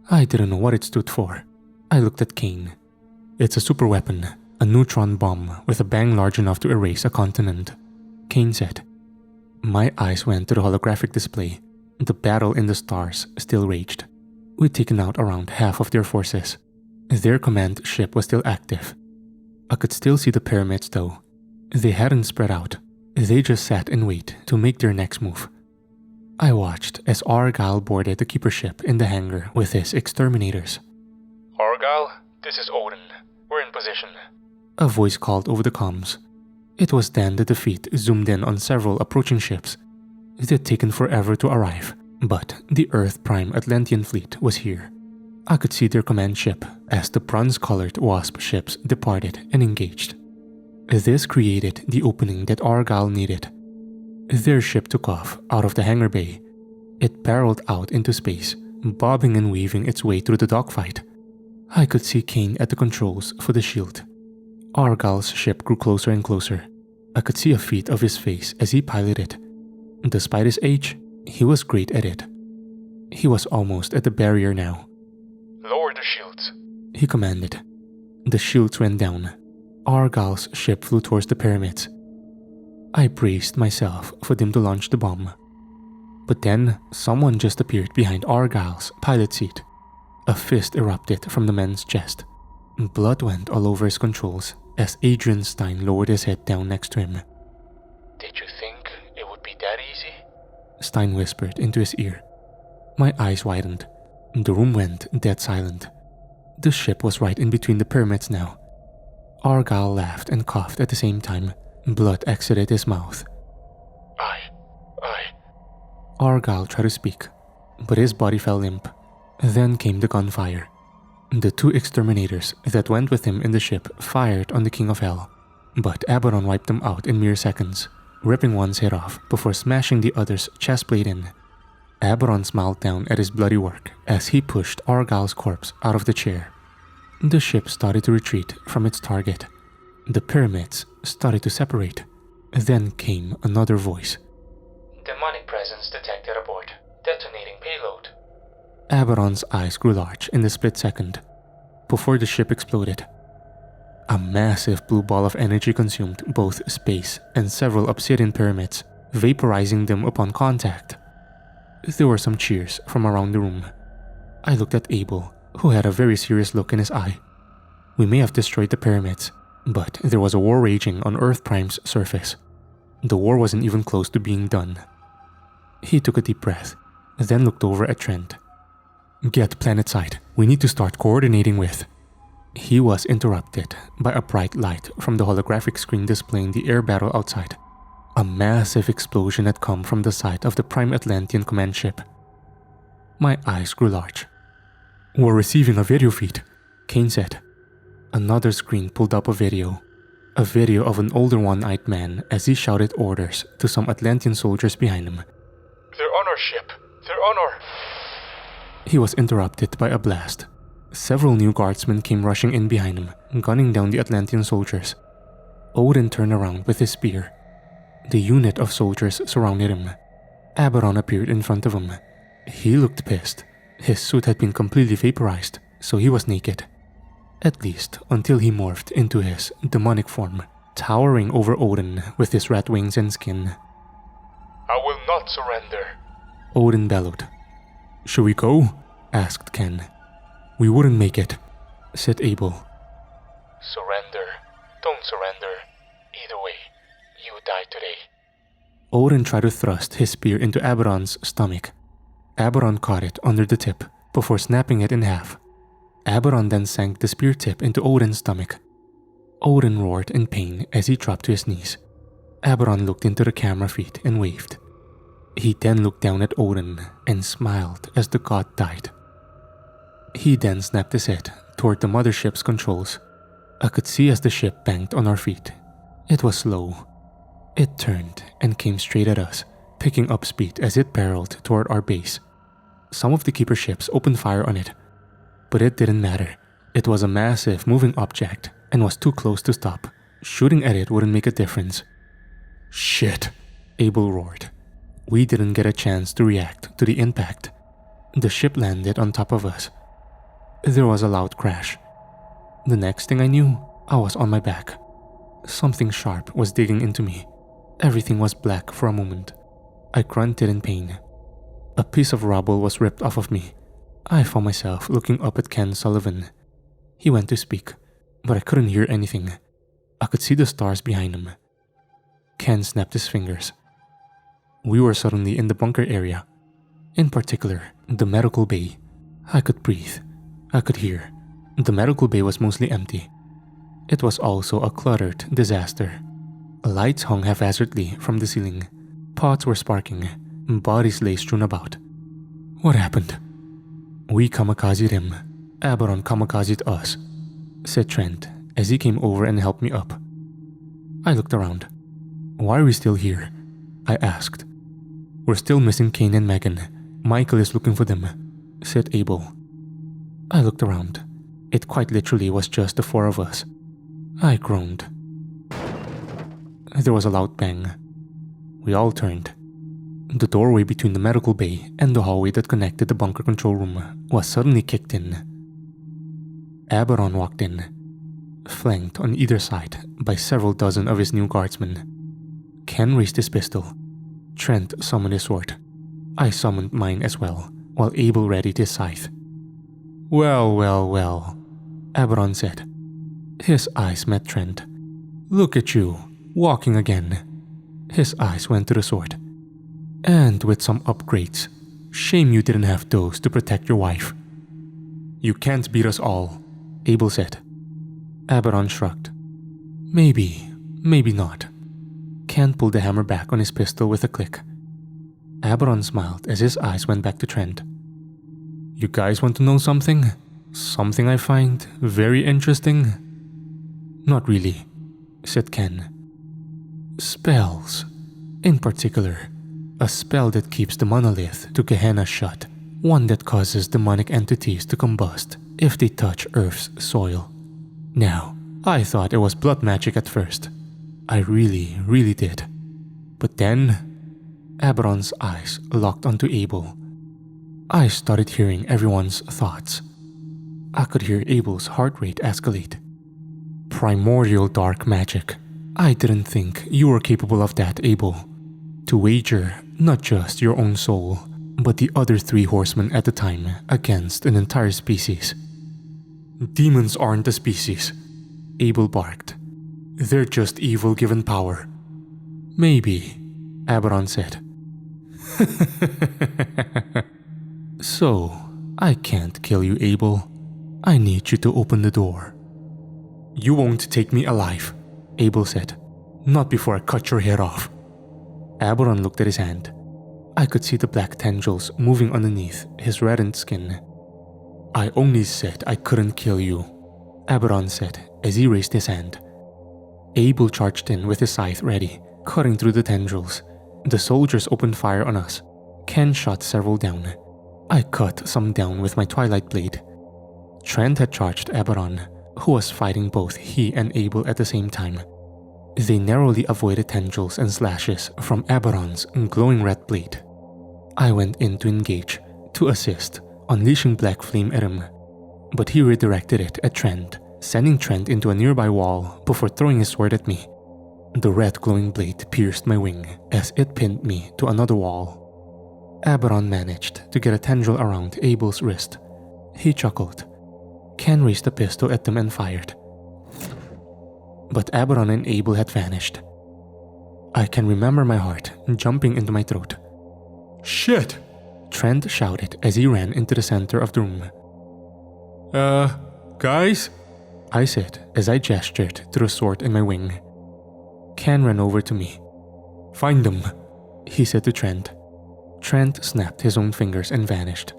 I didn't know what it stood for. I looked at Kane. It's a super weapon, a neutron bomb with a bang large enough to erase a continent, Kane said. My eyes went to the holographic display. The battle in the stars still raged. We'd taken out around half of their forces. Their command ship was still active. I could still see the pyramids though. They hadn't spread out. They just sat in wait to make their next move. I watched as Argyle boarded the keeper ship in the hangar with his exterminators. Argyle, this is Odin. We're in position. A voice called over the comms. It was then that the fleet zoomed in on several approaching ships. It had taken forever to arrive, but the Earth Prime Atlantean fleet was here. I could see their command ship as the bronze-colored Wasp ships departed and engaged. This created the opening that Argyle needed. Their ship took off out of the hangar bay. It barreled out into space, bobbing and weaving its way through the dogfight. I could see Kane at the controls for the shield. Argyle's ship grew closer and closer. I could see a feat of his face as he piloted. Despite his age, he was great at it. He was almost at the barrier now. Lower the shields, he commanded. The shields went down. Argyle's ship flew towards the pyramids. I braced myself for them to launch the bomb. But then, someone just appeared behind Argyle's pilot seat. A fist erupted from the man's chest. Blood went all over his controls as Adrian Stein lowered his head down next to him. Did you think it would be that easy? Stein whispered into his ear. My eyes widened. The room went dead silent. The ship was right in between the pyramids now. Argyle laughed and coughed at the same time. Blood exited his mouth. I... Argyle tried to speak, but his body fell limp. Then came the gunfire. The 2 exterminators that went with him in the ship fired on the King of Hell, but Abaddon wiped them out in mere seconds, ripping one's head off before smashing the other's chest plate in. Abaddon smiled down at his bloody work as he pushed Argyle's corpse out of the chair. The ship started to retreat from its target. The pyramids started to separate. Then came another voice. Demonic presence detected aboard. Detonating payload. Abaddon's eyes grew large in the split second, before the ship exploded. A massive blue ball of energy consumed both space and several obsidian pyramids, vaporizing them upon contact. There were some cheers from around the room. I looked at Abel, who had a very serious look in his eye. We may have destroyed the pyramids, but there was a war raging on Earth Prime's surface. The war wasn't even close to being done. He took a deep breath, then looked over at Trent. Get planetside. We need to start coordinating with... He was interrupted by a bright light from the holographic screen displaying the air battle outside. A massive explosion had come from the side of the Prime Atlantean command ship. My eyes grew large. We're receiving a video feed, Kane said. Another screen pulled up a video of an older one-eyed man as he shouted orders to some Atlantean soldiers behind him. They're on our ship. They're on our... He was interrupted by a blast. Several new guardsmen came rushing in behind him, gunning down the Atlantean soldiers. Odin turned around with his spear. The unit of soldiers surrounded him. Abaddon appeared in front of him. He looked pissed. His suit had been completely vaporized, so he was naked. At least until he morphed into his demonic form, towering over Odin with his rat wings and skin. I will not surrender, Odin bellowed. Should we go? Asked Ken. We wouldn't make it, said Abel. Surrender. Don't surrender. Either way, you die today. Odin tried to thrust his spear into Abaddon's stomach. Abaddon caught it under the tip before snapping it in half. Abaddon then sank the spear tip into Odin's stomach. Odin roared in pain as he dropped to his knees. Abaddon looked into the camera feed and waved. He then looked down at Odin and smiled as the god died. He then snapped his head toward the mothership's controls. I could see as the ship banked on our feet. It was slow. It turned and came straight at us, picking up speed as it barreled toward our base. Some of the keeper ships opened fire on it, but it didn't matter. It was a massive moving object and was too close to stop. Shooting at it wouldn't make a difference. "Shit," Abel roared. We didn't get a chance to react to the impact. The ship landed on top of us. There was a loud crash. The next thing I knew, I was on my back. Something sharp was digging into me. Everything was black for a moment. I grunted in pain. A piece of rubble was ripped off of me. I found myself looking up at Ken Sullivan. He went to speak, but I couldn't hear anything. I could see the stars behind him. Ken snapped his fingers. We were suddenly in the bunker area. In particular, the medical bay. I could breathe. I could hear. The medical bay was mostly empty. It was also a cluttered disaster. Lights hung haphazardly from the ceiling. Pots were sparking. Bodies lay strewn about. What happened? We kamikazed him. Aberon kamikazed us, said Trent as he came over and helped me up. I looked around. Why are we still here? I asked. We're still missing Kane and Megan. Michael is looking for them, said Abel. I looked around. It quite literally was just the four of us. I groaned. There was a loud bang. We all turned. The doorway between the medical bay and the hallway that connected the bunker control room was suddenly kicked in. Aberon walked in, flanked on either side by several dozen of his new guardsmen. Ken raised his pistol. Trent summoned his sword. I summoned mine as well, while Abel readied his scythe. Well, well, well, Aberon said. His eyes met Trent. Look at you, walking again. His eyes went to the sword. And with some upgrades. Shame you didn't have those to protect your wife. You can't beat us all, Abel said. Aberon shrugged. Maybe, maybe not. Ken pulled the hammer back on his pistol with a click. Aberon smiled as his eyes went back to Trent. You guys want to know something? Something I find very interesting? Not really, said Ken. Spells. In particular, a spell that keeps the monolith to Gehenna shut. One that causes demonic entities to combust if they touch Earth's soil. Now, I thought it was blood magic at first. I really did. But then, Aberon's eyes locked onto Abel. I started hearing everyone's thoughts. I could hear Abel's heart rate escalate. Primordial dark magic. I didn't think you were capable of that, Abel. To wager not just your own soul, but the other 3 horsemen at the time against an entire species. Demons aren't a species, Abel barked. They're just evil given power. Maybe, Aberon said. So, I can't kill you, Abel. I need you to open the door. You won't take me alive, Abel said. Not before I cut your head off. Aberon looked at his hand. I could see the black tendrils moving underneath his reddened skin. I only said I couldn't kill you, Aberon said as he raised his hand. Abel charged in with his scythe ready, cutting through the tendrils. The soldiers opened fire on us. Ken shot several down. I cut some down with my twilight blade. Trent had charged Aberon, who was fighting both he and Abel at the same time. They narrowly avoided tendrils and slashes from Aberon's glowing red blade. I went in to engage, to assist, unleashing black flame at him. But he redirected it at Trent, sending Trent into a nearby wall before throwing his sword at me. The red glowing blade pierced my wing as it pinned me to another wall. Aberon managed to get a tendril around Abel's wrist. He chuckled. Ken raised a pistol at them and fired. But Aberon and Abel had vanished. I can remember my heart jumping into my throat. Shit! Trent shouted as he ran into the center of the room. Guys? I said as I gestured to the sword in my wing. Ken ran over to me. Find them, he said to Trent. Trent snapped his own fingers and vanished.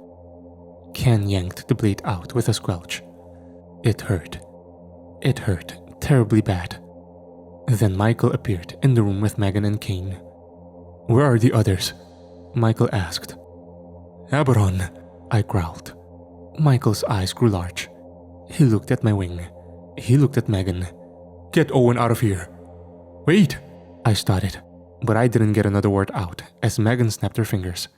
Ken yanked the blade out with a squelch. It hurt. It hurt terribly bad. Then Michael appeared in the room with Megan and Kane. "Where are the others?" Michael asked. "Abaddon," I growled. Michael's eyes grew large. He looked at my wing. He looked at Megan. "Get Owyn out of here." "Wait," I started, but I didn't get another word out as Megan snapped her fingers.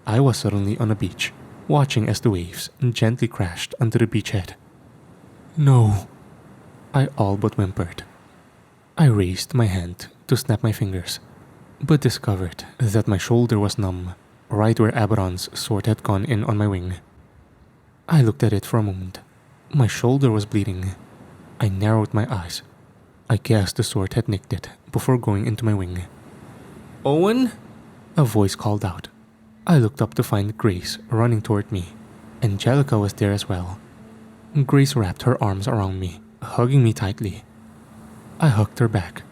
I was suddenly on a beach, watching as the waves gently crashed onto the beachhead. "No," I all but whimpered. I raised my hand to snap my fingers, but discovered that my shoulder was numb, right where Abaddon's sword had gone in on my wing. I looked at it for a moment. My shoulder was bleeding. I narrowed my eyes. I guessed the sword had nicked it before going into my wing. "Owyn?" a voice called out. I looked up to find Grace running toward me. Angelica was there as well. Grace wrapped her arms around me, hugging me tightly. I hugged her back.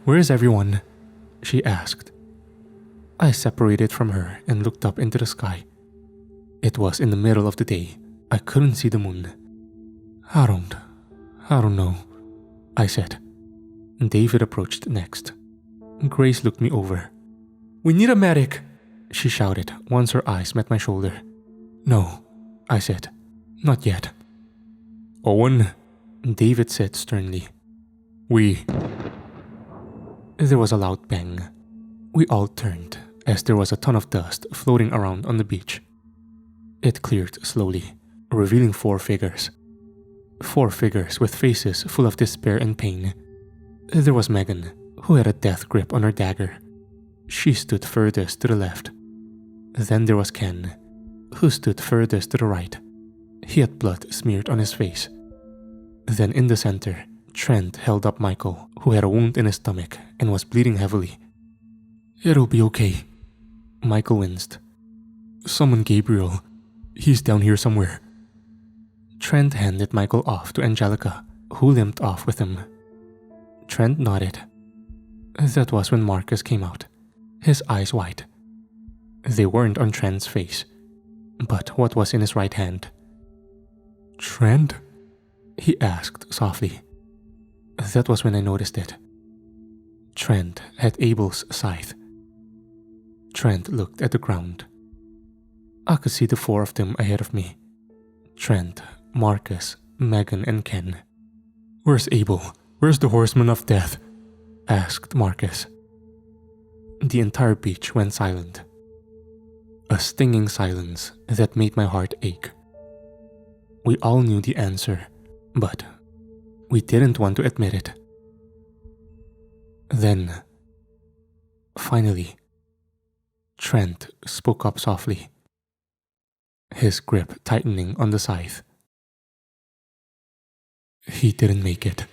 "Where is everyone?" she asked. I separated from her and looked up into the sky. It was in the middle of the day. I couldn't see the moon. I don't know, I said. David approached next. Grace looked me over. "We need a medic," she shouted once her eyes met my shoulder. "No," I said. "Not yet." "Owyn," David said sternly. There was a loud bang. We all turned as there was a ton of dust floating around on the beach. It cleared slowly, revealing 4 figures. 4 figures with faces full of despair and pain. There was Megan, who had a death grip on her dagger. She stood furthest to the left. Then there was Ken, who stood furthest to the right. He had blood smeared on his face. Then in the center, Trent held up Michael, who had a wound in his stomach and was bleeding heavily. "It'll be okay." Michael winced. "Summon Gabriel. He's down here somewhere." Trent handed Michael off to Angelica, who limped off with him. Trent nodded. That was when Marcus came out, his eyes wide. They weren't on Trent's face, but what was in his right hand? "Trent?" he asked softly. That was when I noticed it. Trent had Abel's scythe. Trent looked at the ground. I could see the 4 of them ahead of me. Trent, Marcus, Megan, and Ken. "Where's Abel? Where's the horseman of death?" asked Marcus. The entire beach went silent. A stinging silence that made my heart ache. We all knew the answer, but we didn't want to admit it. Then, finally, Trent spoke up softly, his grip tightening on the scythe. "He didn't make it."